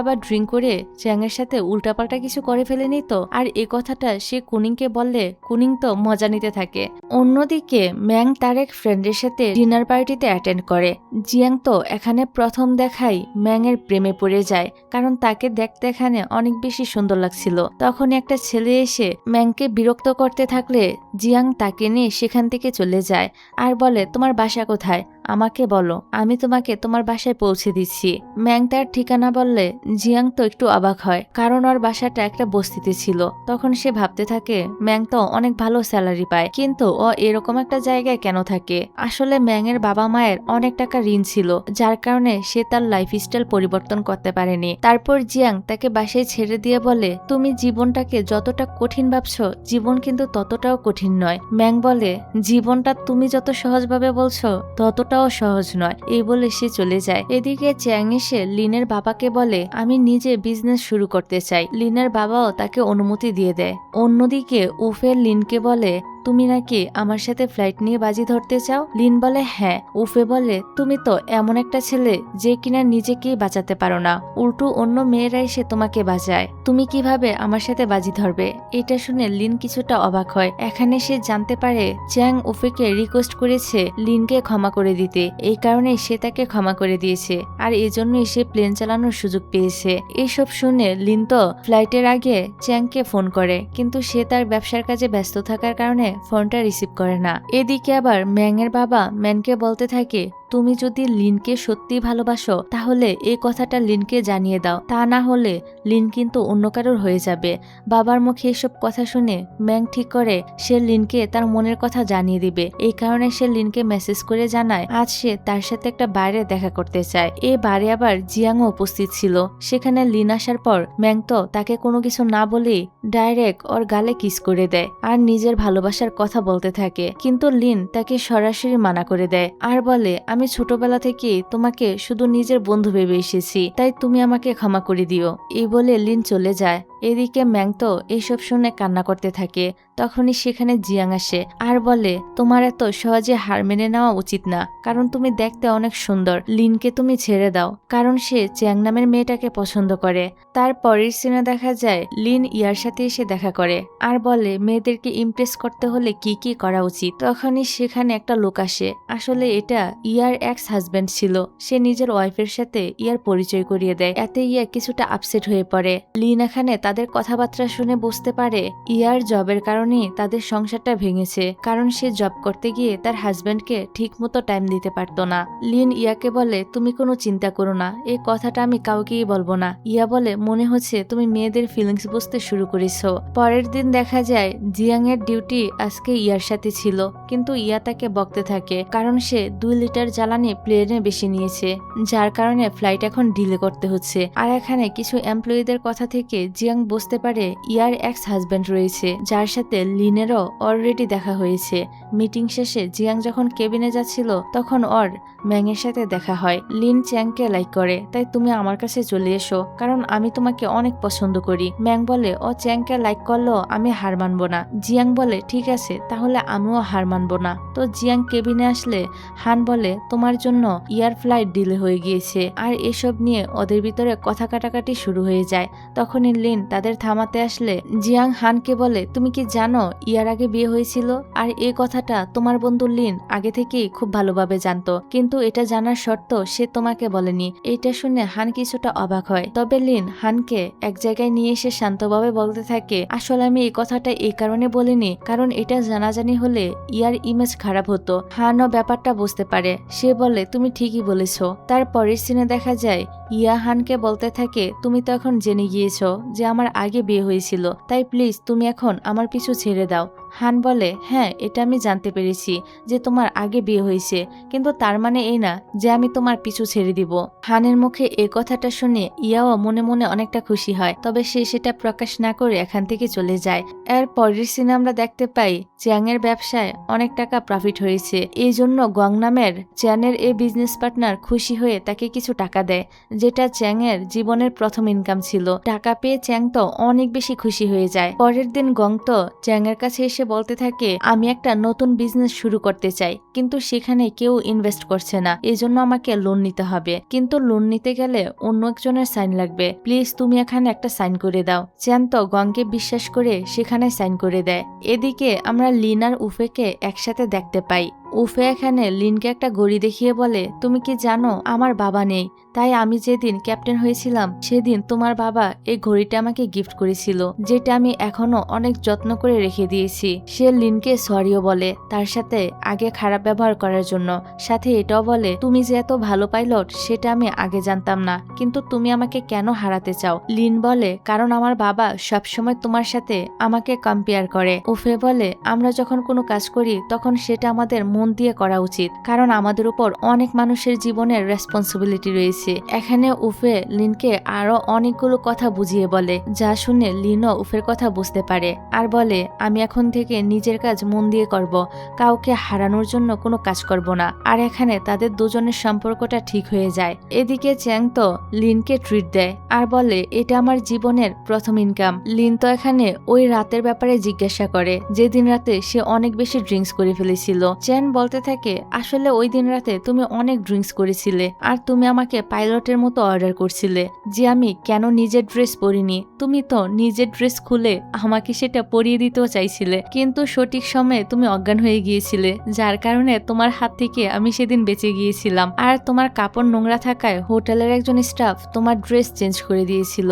আবার ড্রিঙ্ক করে চ্যাং এর সাথে উল্টাপাল্টা কিছু করে ফেলেনি তো। আর এই কথাটা সে কুনিংকে বললে কুনিং তো মজা নিতে থাকে। অন্যদিকে ম্যাং তার এক ফ্রেন্ডের সাথে ডিনার পার্টিতে অ্যাটেন্ড করে। জিয়াং তো এখানে প্রথম দেখাই ম্যাং এর প্রেমে পড়ে যায়, কারণ তাকে দেখতে এখানে অনেক বেশি সুন্দর লাগছিল। তখন একটা ছেলে এসে ম্যাংকে বিরক্ত করতে থাকলে জিয়াং তাকে নিয়ে সেখান থেকে চলে যায় আর বলে, তোমার বাসা কোথায়? আমাকে বলো, আমি তোমাকে তোমার বাসায় পৌঁছে দিচ্ছি। ম্যাং তার ঠিকানা বললে জিয়াং তো একটু অবাক হয়, কারণ ওর বাসাটা একটা বস্তিতে ছিল। তখন সে ভাবতে থাকে ম্যাং তো অনেক ভালো স্যালারি পায়, কিন্তু ও এরকম একটা জায়গায় কেন থাকে। আসলে ম্যাং এর বাবা মায়ের অনেক টাকা ঋণ ছিল, যার কারণে সে তার লাইফস্টাইল পরিবর্তন করতে পারেনি। তারপর জিয়াং তাকে বাসায় ছেড়ে দিয়ে বলে, তুমি জীবনটাকে যতটা কঠিন ভাবছো, জীবন কিন্তু ততটাও কঠিন নয়। ম্যাং বলে, জীবনটা তুমি যত সহজভাবে বলছো ততটাও সহজ নয়। এই বলে সে চলে যায়। এদিকে চ্যাং এসে লিনের বাবাকে বলে, আমি নিজে বিজনেস শুরু করতে চাই। লিনের বাবাও তাকে অনুমতি দিয়ে দেয়। অন্যদিকে উফের লিনকে বলে, তুমি নাকি আমার সাথে ফ্লাইট নিয়ে বাজি ধরতে চাও? লিন বলে, হ্যাঁ। উফে বলে, তুমি তো এমন একটা ছেলে যে কিনা নিজেকেই বাঁচাতে পারো না, উল্টো অন্য মেয়েরা এসে তোমাকে বাঁচায়। তুমি কিভাবে আমার সাথে বাজি ধরবে? এটা শুনে লিন কিছুটা অবাক হয়। এখানে সে জানতে পারে চ্যাং উফেকে রিকোয়েস্ট করেছে লিনকে ক্ষমা করে দিতে, এই কারণে সে তাকে ক্ষমা করে দিয়েছে, আর এজন্যই সে প্লেন চালানোর সুযোগ পেয়েছে। এইসব শুনে লিন তো ফ্লাইটের আগে চ্যাংকে ফোন করে, কিন্তু সে তার ব্যবসার কাজে ব্যস্ত থাকার কারণে ফোনটা রিসিভ করে না। এদিকে আবার ম্যাং এর বাবা ম্যানকে বলতে থাকে, তুমি যদি লিনকে সত্যি ভালোবাসো তাহলে এই কথাটা লিনকে জানিয়ে দাও, তা না হলে লিন কিন্তু অন্য কারোর হয়ে যাবে। বাবার মুখে এসব কথা শুনে ম্যাং ঠিক করে সে লিনকে তার মনের কথা জানিয়ে দিবে। এই কারণে সে লিনকে মেসেজ করে জানায় আজ সে তার সাথে একটা বারে দেখা করতে চায়। এই বারে আবার জিয়াংও উপস্থিত ছিল। সেখানে লিন আসার পর ম্যাং তো তাকে কোনো কিছু না বলেই ডাইরেক্ট ওর গালে কিস করে দেয় আর নিজের ভালোবাসার কথা বলতে থাকে, কিন্তু লিন তাকে সরাসরি মানা করে দেয় আর বলে, আমি ছোটবেলা থেকে তোমাকে শুধু নিজের বন্ধু ভেবে এসেছি, তাই তুমি আমাকে ক্ষমা করে দিও। এই বলে লিন চলে যায়। এদিকে ম্যাং তো এইসব শুনে কান্না করতে থাকে। তখনই সেখানে জিয়াং আসে আর বলে, তোমার এত সহজে হার মেনে নেওয়া উচিত না, কারণ তুমি দেখতে অনেক সুন্দর। লিনকে তুমি ছেড়ে দাও, কারণ সে চ্যাং নামের মেয়েটাকে পছন্দ করে। তার পরের সিনে দেখা যায় লিন ইয়ার সাথে এসে দেখা করে আর বলে, মেয়েদেরকে ইমপ্রেস করতে হলে কি কি করা উচিত। তখনই সেখানে একটা লোক আসে। আসলে এটা ইয়ার এক্স হাজবেন্ড ছিল। সে নিজের ওয়াইফের সাথে ইয়ার পরিচয় করিয়ে দেয়। এতে ইয়া কিছুটা আপসেট হয়ে পড়ে। লিন এখানে তাদের কথাবার্তা শুনে বুঝতে পারে ইয়ার জবের কারণে তাদের সংসারটা ভেঙেছে, কারণ সে জব করতে গিয়ে তার হাজবেন্ডকে ঠিক মতো টাইম দিতে পারতো না। লিন ইয়াকে বলে, তুমি কোনো চিন্তা করো না, এই কথাটা আমি কাউকেই বলবো না। ইয়া বলে, মনে হচ্ছে তুমি মেয়েদের ফিলিংস বুঝতে শুরু করেছো। পরের দিন দেখা যায় জিয়াং এর ডিউটি আজকে ইয়ার সাথে ছিল, কিন্তু ইয়া তাকে বকতে থাকে কারণ সে 2 লিটার জ্বালানি প্লেনে বেশি নিয়েছে, যার কারণে ফ্লাইট এখন ডিলে করতে হচ্ছে। আর এখানে কিছু এমপ্লয়ীদের কথা থেকে জিয়াং বুঝতে পারে ইয়ার এক্স হাজবেন্ড রয়েছে, যার সাথে লিনেরও অলরেডি দেখা হয়েছে। মিটিং শেষে জিয়াং যখন কেবিনে যাচ্ছিল তখন ওর ম্যাং এর সাথে দেখা হয়। লিন চ্যাংকে লাইক করে, তাই তুমি আমার কাছে চলে এসো, কারণ আমি তোমাকে অনেক পছন্দ করি। ম্যাং বলে, ও চ্যাংকে লাইক করলো আমি হার মানবো না। জিয়াং বলে, ঠিক আছে, তাহলে আমিও হার মানবো না। তো জিয়াং কেবিনে আসলে হান বলে, তোমার জন্য ইয়ার ফ্লাইট ডিলে হয়ে গিয়েছে। আর এসব নিয়ে ওদের ভিতরে কথা কাটাকাটি শুরু হয়ে যায়। তখনই লিন তাদের থামাতে আসলে জিয়াং হানকে বলে, তুমি কি জানো ইয়ার আগে বিয়ে হয়েছিল? আর এই কথাটা তোমার বন্ধু লিন আগে থেকেই খুব ভালোভাবে জানতো, কিন্তু এটা জানার শর্ত সে তোমাকে বলেনি। এটা শুনে হান কিছুটা অবাক হয়। তবে লিন হানকে এক জায়গায় নিয়ে এসে শান্তভাবে বলতে থাকে, আসলে আমি এই কথাটা এই কারণে বলিনি, কারণ এটা জানাজানি হলে ইয়ার ইমেজ খারাপ হতো। হানও ব্যাপারটা বুঝতে পারে। সে বলে, তুমি ঠিকই বলেছো। তার পরের সিনে দেখা যায় ইয়া হানকে বলতে থাকে, তুমি তো এখন জেনে গিয়েছো যে আমার আগে বিয়ে হয়েছিল, তাই প্লিজ তুমি এখন আমার পিছু ছেড়ে দাও। হান বলে, হ্যাঁ এটা আমি জানতে পেরেছি যে তোমার আগে বিয়ে হয়েছে, কিন্তু তার মানে এই না যে আমি তোমার পিছু ছেড়ে দিব। হানের মুখে এই কথাটা শুনে ইয়াও মনে মনে অনেকটা খুশি হয়, তবে সে সেটা প্রকাশ না করে এখান থেকে চলে যায়। এর পরের সিনে আমরা দেখতে পাই চ্যাং এর ব্যবসায় অনেক টাকা প্রফিট হয়েছে। এই জন্য গং নামের চ্যানের এই বিজনেস পার্টনার খুশি হয়ে তাকে কিছু টাকা দেয়, যেটা চ্যাং এর জীবনের প্রথম ইনকাম ছিল। টাকা পেয়ে চ্যাং তো অনেক বেশি খুশি হয়ে যায়। পরের দিন গং তো চ্যাং এর কাছে এসে বলতে থাকে, আমি একটা নতুন বিজনেস শুরু করতে চাই, কিন্তু সেখানে কেউ ইনভেস্ট করছে না, এই জন্য আমাকে লোন নিতে হবে। কিন্তু লোন নিতে গেলে অন্য একজনের সাইন লাগবে, প্লিজ তুমি এখানে একটা সাইন করে দাও। চ্যান তো গংকে বিশ্বাস করে সেখানে সাইন করে দেয়। এদিকে আমরা লিন আর উফেকে একসাথে দেখতে পাই। উফে এখানে লিনকে একটা ঘড়ি দেখিয়ে বলে, তুমি কি জানো আমার বাবা নেই, তাই আমি যেদিন ক্যাপ্টেন হয়েছিলাম সেদিন তোমার বাবা এই ঘড়িটা আমাকে গিফট করেছিল, যেটা আমি এখনো অনেক যত্ন করে রেখে দিয়েছি। সে লিনকে সরিও বলে তার সাথে আগে খারাপ ব্যবহার করার জন্য, সাথে এটাও বলে তুমি যে এত ভালো পাইলট সেটা আমি আগে জানতাম না, কিন্তু তুমি আমাকে কেন হারাতে চাও? লিন বলে, কারণ আমার বাবা সবসময় তোমার সাথে আমাকে কম্পেয়ার করে। উফে বলে, আমরা যখন কোনো কাজ করি তখন সেটা আমাদের মন দিয়ে করা উচিত, কারণ আমাদের উপর অনেক মানুষের জীবনের রেসপন্সিবিলিটি রয়েছে। এখানে উফে লিনকে আরো অনেকগুলো কথা বুঝিয়ে বলে, যা শুনে লিনও উফের কথা বুঝতে পারে আর বলে, আমি এখন থেকে নিজের কাজ মন দিয়ে করব, কাউকে হারানোর জন্য কোনো কাজ করব না। আর এখানে তাদের দুজনের সম্পর্কটা ঠিক হয়ে যায়। এদিকে চ্যাং তো লিনকে ট্রিট দেয় আর বলে, এটা আমার জীবনের প্রথম ইনকাম। লিন তো এখানে ওই রাতের ব্যাপারে জিজ্ঞাসা করে, যেদিন রাতে সে অনেক বেশি ড্রিঙ্কস করে ফেলেছিল। চ্যান বলতে থাকে, আসলে ওই দিন রাতে তুমি অনেক ড্রিঙ্কস করেছিলে আর তুমি আমাকে পাইলটের মতো অর্ডার করছিলে যে আমি কেন নিজের ড্রেস পরিনি। তুমি তো নিজের ড্রেস খুলে আমাকে সেটা পরিয়ে দিতেও চাইছিলে, কিন্তু সঠিক সময়ে তুমি অজ্ঞান হয়ে গিয়েছিলে, যার কারণে তোমার হাত থেকে আমি সেদিন বেঁচে গিয়েছিলাম। আর তোমার কাপড় নোংরা থাকায় হোটেলের একজন স্টাফ তোমার ড্রেস চেঞ্জ করে দিয়েছিল।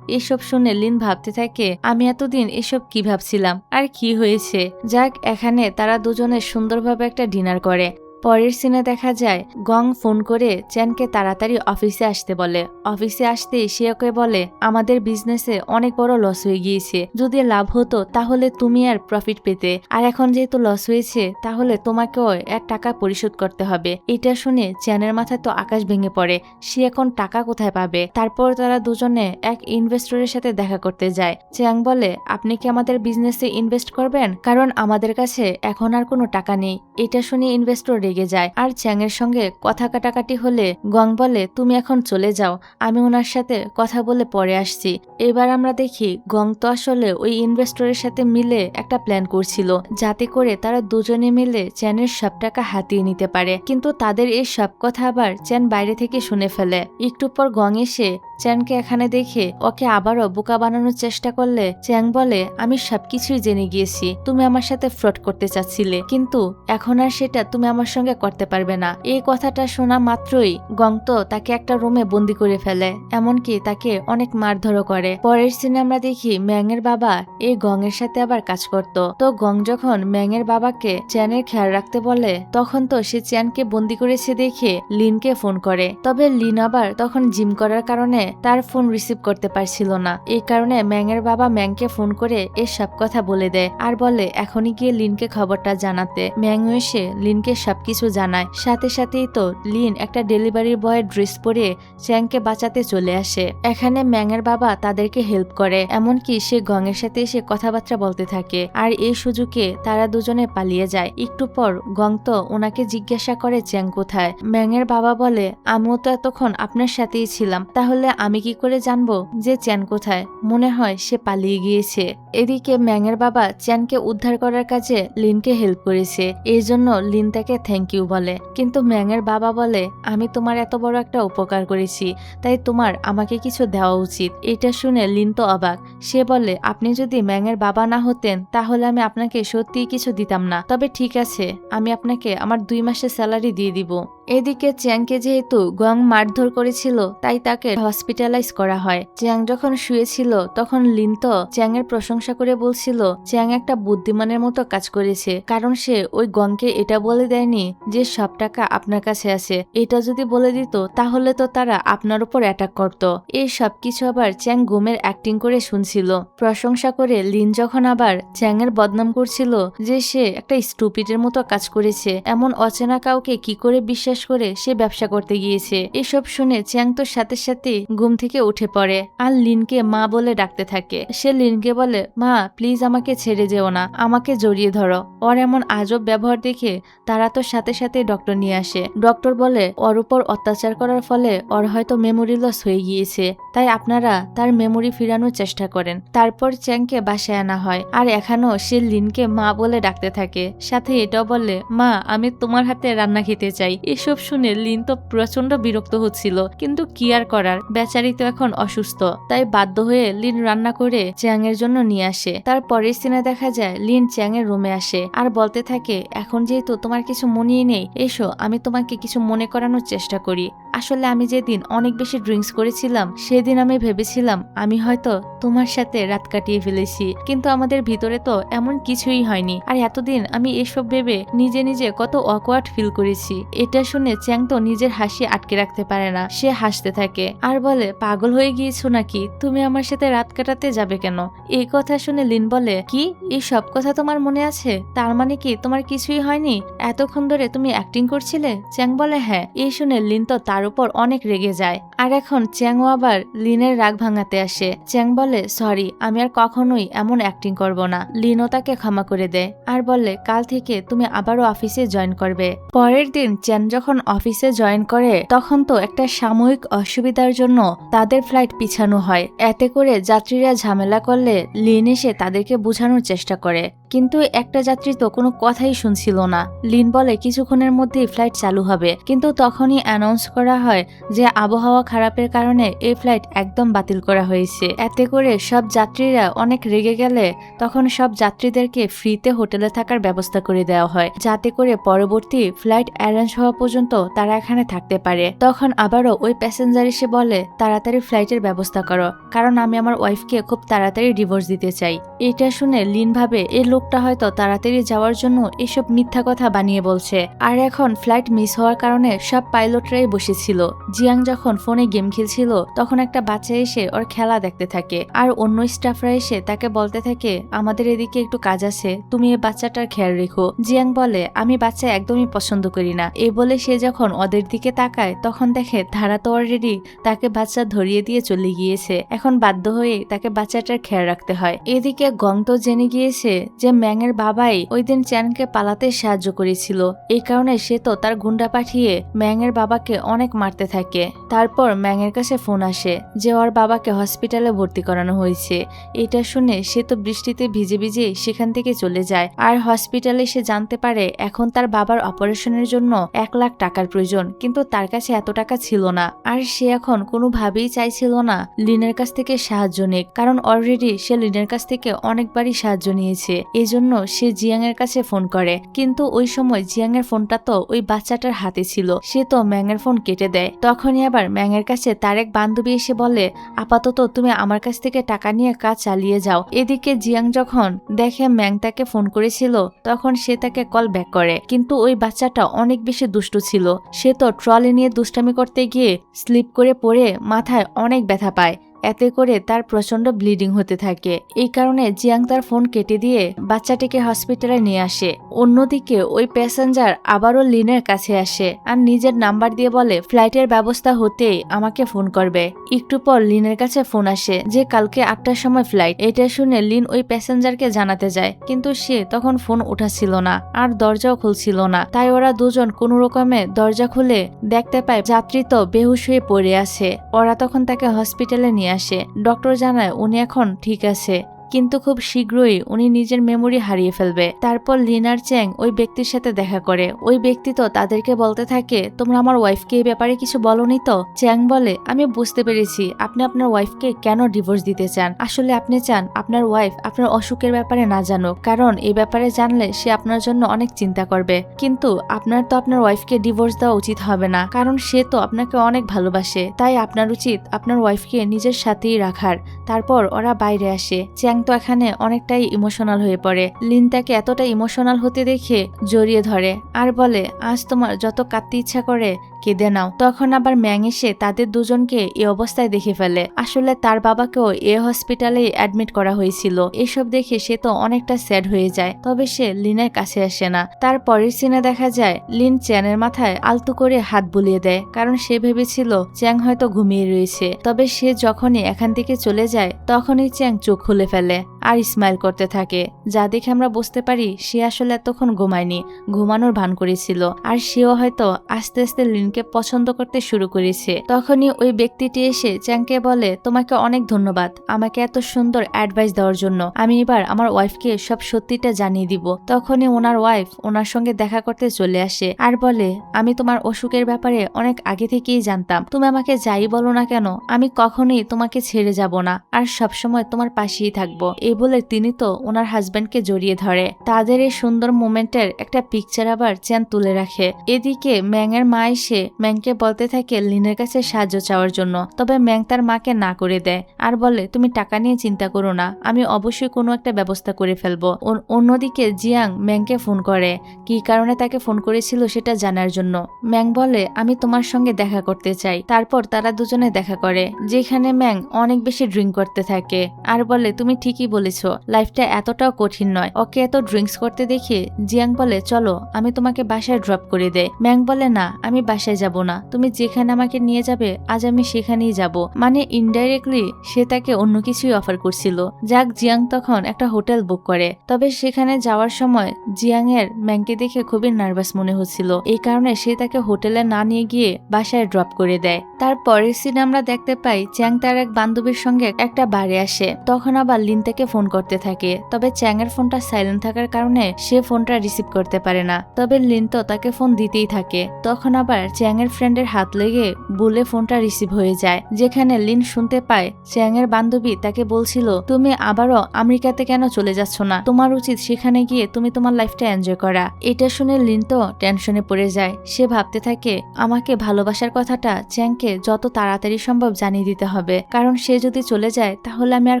এসব শুনে লিন ভাবতে থাকে, আমি এতদিন এসব কি ভাবছিলাম আর কি হয়েছে। যাক, এখানে তারা দুজনে সুন্দরভাবে একটা ডিনার করে। পরের সিনে দেখা যায় গং ফোন করে চ্যানকে তাড়াতাড়ি অফিসে আসতে বলে। অফিসে আসতেই সে ওকে বলে, আমাদের বিজনেসে অনেক বড় লস হয়ে গিয়েছে, যদি লাভ হতো তাহলে তুমি আর প্রফিট পেতে, আর এখন যেহেতু লস হয়েছে তাহলে তোমাকেও এর টাকা পরিশোধ করতে হবে। এটা শুনে চ্যানের মাথায় তো আকাশ ভেঙে পড়ে, সে এখন টাকা কোথায় পাবে। তারপর তারা দুজনে এক ইনভেস্টরের সাথে দেখা করতে যায়। চ্যাং বলে, আপনি কি আমাদের বিজনেসে ইনভেস্ট করবেন, কারণ আমাদের কাছে এখন আর কোনো টাকা নেই। এটা শুনে ইনভেস্টর রেগে যায় আর চ্যাং এর সঙ্গে কথা কাটাকাটি হলে গং বলে, তুমি এখন চলে যাও, আমি ওনার সাথে কথা বলে পরে আসছি। এবার আমরা দেখি গং তো আসলে ওই ইনভেস্টরের সাথে মিলে একটা প্ল্যান করছিল, যাতে করে তারা দুজনে মিলে চ্যানের সব টাকা হাতিয়ে নিতে পারে। কিন্তু তাদের এই সব কথা আবার চ্যান বাইরে থেকে শুনে ফেলে। একটু পর গং এসে চ্যানকে এখানে দেখে ওকে আবারও বোকা বানানোর চেষ্টা করলে চ্যাং বলে, আমি সবকিছুই জেনে গিয়েছি, তুমি আমার সাথে ফ্রড করতে চাচ্ছিলে, কিন্তু এখন আর সেটা তুমি আমার সঙ্গে করতে পারবে না। এই কথাটা শোনা মাত্রই গং তো তাকে একটা রুমে বন্দি করে ফেলে, এমনকি তাকে অনেক মারধরও করে। পরের সিনে আমরা দেখি ম্যাং এর বাবা এই গং এর সাথে আবার কাজ করত। তো গং যখন ম্যাং এর বাবাকে চ্যানের খেয়াল রাখতে বলে, তখন তো সে চ্যানকে বন্দি করেছে দেখে লিনকে ফোন করে। তবে লিন আবার তখন জিম করার কারণে তার ফোন রিসিভ করতে পারছিল না। এই কারণে ম্যাং এর বাবা ম্যাংকে ফোন করে এই সব কথা বলে দেয় আর বলে এখনই গিয়ে লিনকে খবরটা জানাতে। ম্যাং এসে লিনকে সবকিছু জানায়। সাথে সাথেই তো লিন একটা ডেলিভারি বয়ের ড্রেস পরে চ্যাংকে বাঁচাতে চলে আসে। এখানে ম্যাং এর বাবা তাদেরকে হেল্প করে, এমনকি সে গং এর সাথে এসে কথাবার্তা বলতে থাকে। আর এই সুযোগে তারা দুজনে পালিয়ে যায়। একটু পর গং তো ওনাকে জিজ্ঞাসা করে চ্যাং কোথায়। ম্যাং এর বাবা বলে, আমিও তো এতক্ষণ আপনার সাথেই ছিলাম, তাহলে আমি কি করে জানবো যে চ্যান কোথায়? মনে হয় সে পালিয়ে গিয়েছে। এদিকে ম্যাং এর বাবা চ্যানকে উদ্ধার করার কাজে লিনকে হেল্প করেছে, এই জন্য লিন তাকে থ্যাংক ইউ বলে। কিন্তু ম্যাং এর বাবা বলে, আমি তোমার এত বড় একটা উপকার করেছি, তাই তোমার আমাকে কিছু দেওয়া উচিত। এটা শুনে লিন তো অবাক। সে বলে, আপনি যদি ম্যাং এর বাবা না হতেন তাহলে আমি আপনাকে সত্যিই কিছু দিতাম না, তবে ঠিক আছে, আমি আপনাকে আমার 2 মাসের স্যালারি দিয়ে দিব। এদিকে চ্যাংকে যেহেতু গং মারধর করেছিল তাই তাকে হসপিটালাইজ করা হয়। চ্যাং যখন শুয়েছিল তখন লিন তো চ্যাং এর প্রশংসা করে বলছিল চ্যাং একটা বুদ্ধিমানের মতো কাজ করেছে, কারণ সে ওই গংকে এটা বলে দেয়নি যে সব টাকা আপনার কাছে আছে। এটা যদি বলে দিত তাহলে তো তারা আপনার উপর অ্যাটাক করত। এই সব কিছু আবার চ্যাং ঘুমের অ্যাক্টিং করে শুনছিল। প্রশংসা করে লিন যখন আবার চ্যাং এর বদনাম করছিল যে সে একটা স্টুপিডের মতো কাজ করেছে, এমন অচেনা কাউকে কি করে বিশ্বাস করে সে ব্যবসা করতে গিয়েছে। এসব শুনে চ্যাং তো সাথে সাথে ঘুম থেকে উঠে পড়ে আর লিনকে মা বলে ডাকতে থাকে। সে লিনকে বলে, মা প্লিজ আমাকে ছেড়ে যেও না, আমাকে জড়িয়ে ধরো। ওর এমন আজব ব্যবহার দেখে তারা তো সাথে সাথে ডক্টর নিয়ে আসে। ডক্টর বলে ওর উপর অত্যাচার করার ফলে ওর হয়তো মেমোরি লস হয়ে গিয়েছে, তাই আপনারা তার মেমোরি ফিরানোর চেষ্টা করেন। তারপর চ্যাংকে বাসায় আনা হয় আর এখানেও সে লিনকে মা বলে ডাকতে থাকে। সাথে এটাও বলে, মা আমি তোমার হাতে রান্না খেতে চাই। এসব শুনে লিন তো প্রচন্ড বিরক্ত হচ্ছিল, কিন্তু কি আর করার, বেচারি তো এখন অসুস্থ। তাই বাধ্য হয়ে লিন রান্না করে চ্যাং এর জন্য নিয়ে আসে। তারপরের সিনে দেখা যায় লিন চ্যাং এর রুমে আসে আর বলতে থাকে, এখন যেহেতু তোমার কিছু মনেই নেই, এসো আমি তোমাকে কিছু মনে করানোর চেষ্টা করি। আসলে আমি যেদিন অনেক বেশি ড্রিঙ্কস করেছিলাম সেদিন আমি ভেবেছিলাম আমি হয়তো তোমার সাথে রাত কাটিয়ে ফেলেছি, কিন্তু আমাদের ভিতরে তো এমন কিছুই হয়নি। আর এতদিন আমি এসব ভেবে নিজে নিজে কত অকওয়ার্ড ফিল করেছি। এটা শুনে চ্যাং তো নিজের হাসি আটকে রাখতে পারে না, সে হাসতে থাকে আর বলে, পাগল হয়ে গিয়েছো নাকি, তুমি আমার সাথে রাত কাটাতে যাবে কেন? এই কথা শুনে লিন বলে, কি এই সব কথা তোমার মনে আছে? তার মানে কি তোমার কিছুই হয়নি? এতক্ষণ ধরে তুমি অ্যাক্টিং করছিলে? চ্যাং বলে, হ্যাঁ। এই শুনে লিন তো তার উপর অনেক রেগে যায়। আর এখন চ্যাংও আবার লিনের রাগ ভাঙাতে আসে। চ্যাং বলে, সরি, আমি আর কখনোই এমন অ্যাক্টিং করব না। লিনও তাকে ক্ষমা করে দেয় আর বলে, কাল থেকে তুমি আবারও অফিসে জয়েন করবে। পরের দিন চ্যাং যখন অফিসে জয়েন করে তখন তো একটা সাময়িক অসুবিধার জন্য তাদের ফ্লাইট পিছানো হয়। এতে করে যাত্রীরা ঝামেলা করলে লিন এসে তাদেরকে বোঝানোর চেষ্টা করে, কিন্তু একটা যাত্রী তো কোনো কথাই শুনছিল না। লিন বলে কিছুক্ষণের মধ্যেই ফ্লাইট চালু হবে, কিন্তু তখনই অ্যানাউন্স করা হয় যে আবহাওয়া খারাপের কারণে এই ফ্লাইট একদম বাতিল করা হয়েছে। এতে করে সব যাত্রীরা অনেক রেগে গেলে তখন সব যাত্রীদেরকে ফ্রিতে হোটেলে থাকার ব্যবস্থা করে দেওয়া হয়, যাতে করে পরবর্তী ফ্লাইট অ্যারেঞ্জ হওয়া পর্যন্ত তারা এখানে থাকতে পারে। তখন আবারও ওই প্যাসেঞ্জার এসে বলে, তাড়াতাড়ি ফ্লাইটের ব্যবস্থা করো, কারণ আমি আমার ওয়াইফকে খুব তাড়াতাড়ি ডিভোর্স দিতে চাই। এটা শুনে লিন ভাবে এই লোকটা হয়তো তাড়াতাড়ি যাওয়ার জন্য এসব মিথ্যা কথা বানিয়ে বলছে। আর এখন ফ্লাইট মিস হওয়ার কারণে সব পাইলটরাই বসেছিল। জিয়াং যখন ফোনে গেম খেলছিল তখন একটা বাচ্চা এসে ওর খেলা দেখতে থাকে আর অন্য স্টাফরা এসে তাকে বলতে থাকে, আমাদের এদিকে একটু কাজ আছে, তুমি এই বাচ্চাটার খেয়াল রেখো। জিয়াং বলে, আমি বাচ্চা একদমই পছন্দ করি না। এই বলে সে যখন ওদের দিকে তাকায় তখন দেখে তারা তো অলরেডি তাকে বাচ্চা ধরিয়ে দিয়ে চলে গিয়েছে। এখন বাধ্য হয়ে তাকে বাচ্চাটার খেয়াল রাখতে হয়। এদিকে গং তো জেনে গিয়েছে যে ম্যাং এর বাবাই ওই দিন চ্যানকে পালাতে সাহায্য করেছিল। এই কারণে সে তো তার গুন্ডা পাঠিয়ে ম্যাং এর বাবাকে অনেক মারতে থাকে। তারপর ম্যাং এর কাছে ফোন আসে যে ওর বাবাকে হসপিটালে ভর্তি করানো হয়েছে। এটা শুনে সে তো বৃষ্টিতে ভিজে ভিজে সেখান থেকে চলে যায় আর হসপিটালে সে জানতে পারে এখন তার বাবার অপারেশনের জন্য 1 লাখ টাকার প্রয়োজন, কিন্তু তার কাছে এত টাকা ছিল না। আর সে এখন কোনোভাবেই চাইছিল না লিনের কাছ থেকে সাহায্য নিক, কারণ অলরেডি সে লিনের কাছ থেকে অনেকবারই সাহায্য নিয়েছে। এজন্য সে জিয়াং এর কাছে ফোন করে, কিন্তু ওই সময় জিয়াং এর ফোনটা তো ওই বাচ্চাটার হাতে ছিল। সে তো ম্যাং এর ফোন কেটে দেয়। তখনই আবার ম্যাং এর কাছে তার এক বান্ধবী এসে বলে, আপাতত তুমি আমার কাছ থেকে টাকা নিয়ে কাজ চালিয়ে যাও। এদিকে জিয়াং যখন দেখে ম্যাং তাকে ফোন করেছিল তখন সে তাকে কল ব্যাক করে, কিন্তু ওই বাচ্চাটা অনেক বেশি দুষ্টু ছিল। সে তো ট্রলি নিয়ে দুষ্টামি করতে গিয়ে স্লিপ করে পড়ে মাথায় অনেক ব্যথা পায়। এতে করে তার প্রচন্ড ব্লিডিং হতে থাকে। এই কারণে জিয়াং তার ফোন কেটে দিয়ে বাচ্চাটিকে হসপিটালে নিয়ে আসে। অন্যদিকে ওই প্যাসেঞ্জার আবারও লিনের কাছে আসে আর নিজের নাম্বার দিয়ে বলে ফ্লাইটের ব্যবস্থা হতেই আমাকে ফোন করবে। একটু পর লিনের কাছে ফোন আসে যে কালকে 8টার সময় ফ্লাইট। এটা শুনে লিন ওই প্যাসেঞ্জারকে জানাতে যায়, কিন্তু সে তখন ফোন উঠাচ্ছিল না আর দরজাও খুলছিল না। তাই ওরা দুজন কোনো রকমে দরজা খুলে দেখতে পায় যাত্রী তো বেহুশ হয়ে পড়ে আছে। ওরা তখন তাকে হসপিটালে নিয়ে আসে। ডক্টর জানায় উনি এখন ঠিক আছে। কিন্তু খুব শীঘ্রই উনি নিজের মেমোরি হারিয়ে ফেলবে। তারপর লিন আর চ্যাং ওই ব্যক্তির সাথে দেখা করে। ওই ব্যক্তি তো তাদেরকে বলতে থাকে, তোমরা আমার ওয়াইফকে এই ব্যাপারে কিছু বলনি তো? চ্যাং বলে, আমি বুঝতে পেরেছি আপনি আপনার ওয়াইফকে কেন ডিভোর্স দিতে চান। আসলে আপনি চান আপনার ওয়াইফ আপনার অসুখের ব্যাপারে না জানুক, কারণ এই ব্যাপারে জানলে সে আপনার জন্য অনেক চিন্তা করবে। কিন্তু আপনার তো আপনার ওয়াইফকে ডিভোর্স দেওয়া উচিত হবে না, কারণ সে তো আপনাকে অনেক ভালোবাসে। তাই আপনার উচিত আপনার ওয়াইফকে নিজের সাথেই রাখার। তারপর ওরা বাইরে আসে। চ্যাং তো এখানে অনেকটাই ইমোশনাল হয়ে পড়ে। লিন তাকে এতটা ইমোশনাল হতে দেখে জড়িয়ে ধরে আর বলে, আজ তোমার যত কাঁদতে ইচ্ছা করে কেঁদে নাও। তখন আবার ম্যাং এসে তাদের দুজনকে এই অবস্থায় দেখে ফেলে। আসলে তার বাবাকেও এ হসপিটালে অ্যাডমিট করা হয়েছিল। এসব দেখে সে তো অনেকটা স্যাড হয়ে যায়। তবে সে লিনের কাছে আসে না। তার পরের সিনে দেখা যায় লিন চ্যানের মাথায় আলতু করে হাত বুলিয়ে দেয়, কারণ সে ভেবেছিল চ্যাং হয়তো ঘুমিয়ে রয়েছে। তবে সে যখনই এখান থেকে চলে যায় তখনই চ্যাং চোখ খুলে ফেলে আর স্মাইল করতে থাকে, যা দেখে আমরা বুঝতে পারি সে আসলে এতক্ষণ ঘুমায়নি, ঘুমানোর ভান করেছিল। আর সেও হয়তো আস্তে আস্তে লিনকে পছন্দ করতে শুরু করেছে। তখনই ওই ব্যক্তিটি এসে চ্যাংকে বলে, তোমাকে অনেক ধন্যবাদ আমাকে এত সুন্দর অ্যাডভাইস দেওয়ার জন্য। আমি এবার আমার ওয়াইফকে সব সত্যিটা জানিয়ে দিব। তখনই ওনার ওয়াইফ ওনার সঙ্গে দেখা করতে চলে আসে আর বলে, আমি তোমার অসুখের ব্যাপারে অনেক আগে থেকেই জানতাম। তুমি আমাকে যাই বলো না কেন, আমি কখনোই তোমাকে ছেড়ে যাব না আর সবসময় তোমার পাশেই থাকবো। এই বলে তিনি তো ওনার হাজবেন্ডকে জড়িয়ে ধরে। তাদের এই সুন্দর মোমেন্টের একটা পিকচার আবার চ্যান তুলে রাখে। এদিকে ম্যাং এর মা এসে ম্যাংকে বলতে থাকে লিনের কাছে সাহায্য চাওয়ার জন্য। তবে ম্যাং তার মাকে না করে দেয় আর বলে, তুমি টাকা নিয়ে চিন্তা করো না, আমি অবশ্যই কোনো একটা ব্যবস্থা করে ফেলবো। অন্যদিকে জিয়াং ম্যাংকে ফোন করে, কি কারণে তাকে ফোন করেছিল সেটা জানার জন্য। ম্যাং বলে, আমি তোমার সঙ্গে দেখা করতে চাই। তারপর তারা দুজনে দেখা করে, যেখানে ম্যাং অনেক বেশি ড্রিঙ্ক করতে থাকে আর বলে, তুমি ঠিকই বলেছ, লাইফটা এতটাও কঠিন নয়। ওকে এত ড্রিঙ্কস করতে দেখে জিয়াং বলে, চলো আমি তোমাকে বাসায় ড্রপ করে দেই। ম্যাং বলে, না আমি বাসায় যাব না, তুমি যেখানে আমাকে নিয়ে যাবে আজ আমি সেখানেই যাব। মানে ইনডাইরেক্টলি সে তাকে অন্য কিছুই অফার করছিল। যাক, জিয়াং তখন একটা হোটেল বুক করে। তবে সেখানে যাওয়ার সময় জিয়াং এর ম্যাংকে দেখে খুবই নার্ভাস মনে হচ্ছিল। এই কারণে সে তাকে হোটেলে না নিয়ে গিয়ে বাসায় ড্রপ করে দেয়। তারপরের সিনে আমরা দেখতে পাই চ্যাং তার এক বান্ধবীর সঙ্গে একটা বারে আসে। তখন আবার লিন তাকে ফোন করতে থাকে। তবে চ্যাং এর ফোনটা সাইলেন্ট থাকার কারণে সে ফোনটা রিসিভ করতে পারে না। তবে লিন তো তাকে ফোন দিতেই থাকে। তখন আবার চ্যাং এর ফ্রেন্ডের হাত লেগে বুলে ফোনটা রিসিভ হয়ে যায়, যেখানে লিন শুনতে পায় চ্যাং এর বান্ধবী তাকে বলছিল, তুমি আবারও আমেরিকাতে কেন চলে যাচ্ছ না? তোমার উচিত সেখানে গিয়ে তুমি তোমার লাইফটা এনজয় করা। এটা শুনে লিন তো টেনশনে পড়ে যায়। সে ভাবতে থাকে, আমাকে ভালোবাসার কথাটা চ্যাংকে যত তাড়াতাড়ি সম্ভব জানিয়ে দিতে হবে, কারণ সে যদি চলে যায় তাহলে আমি আর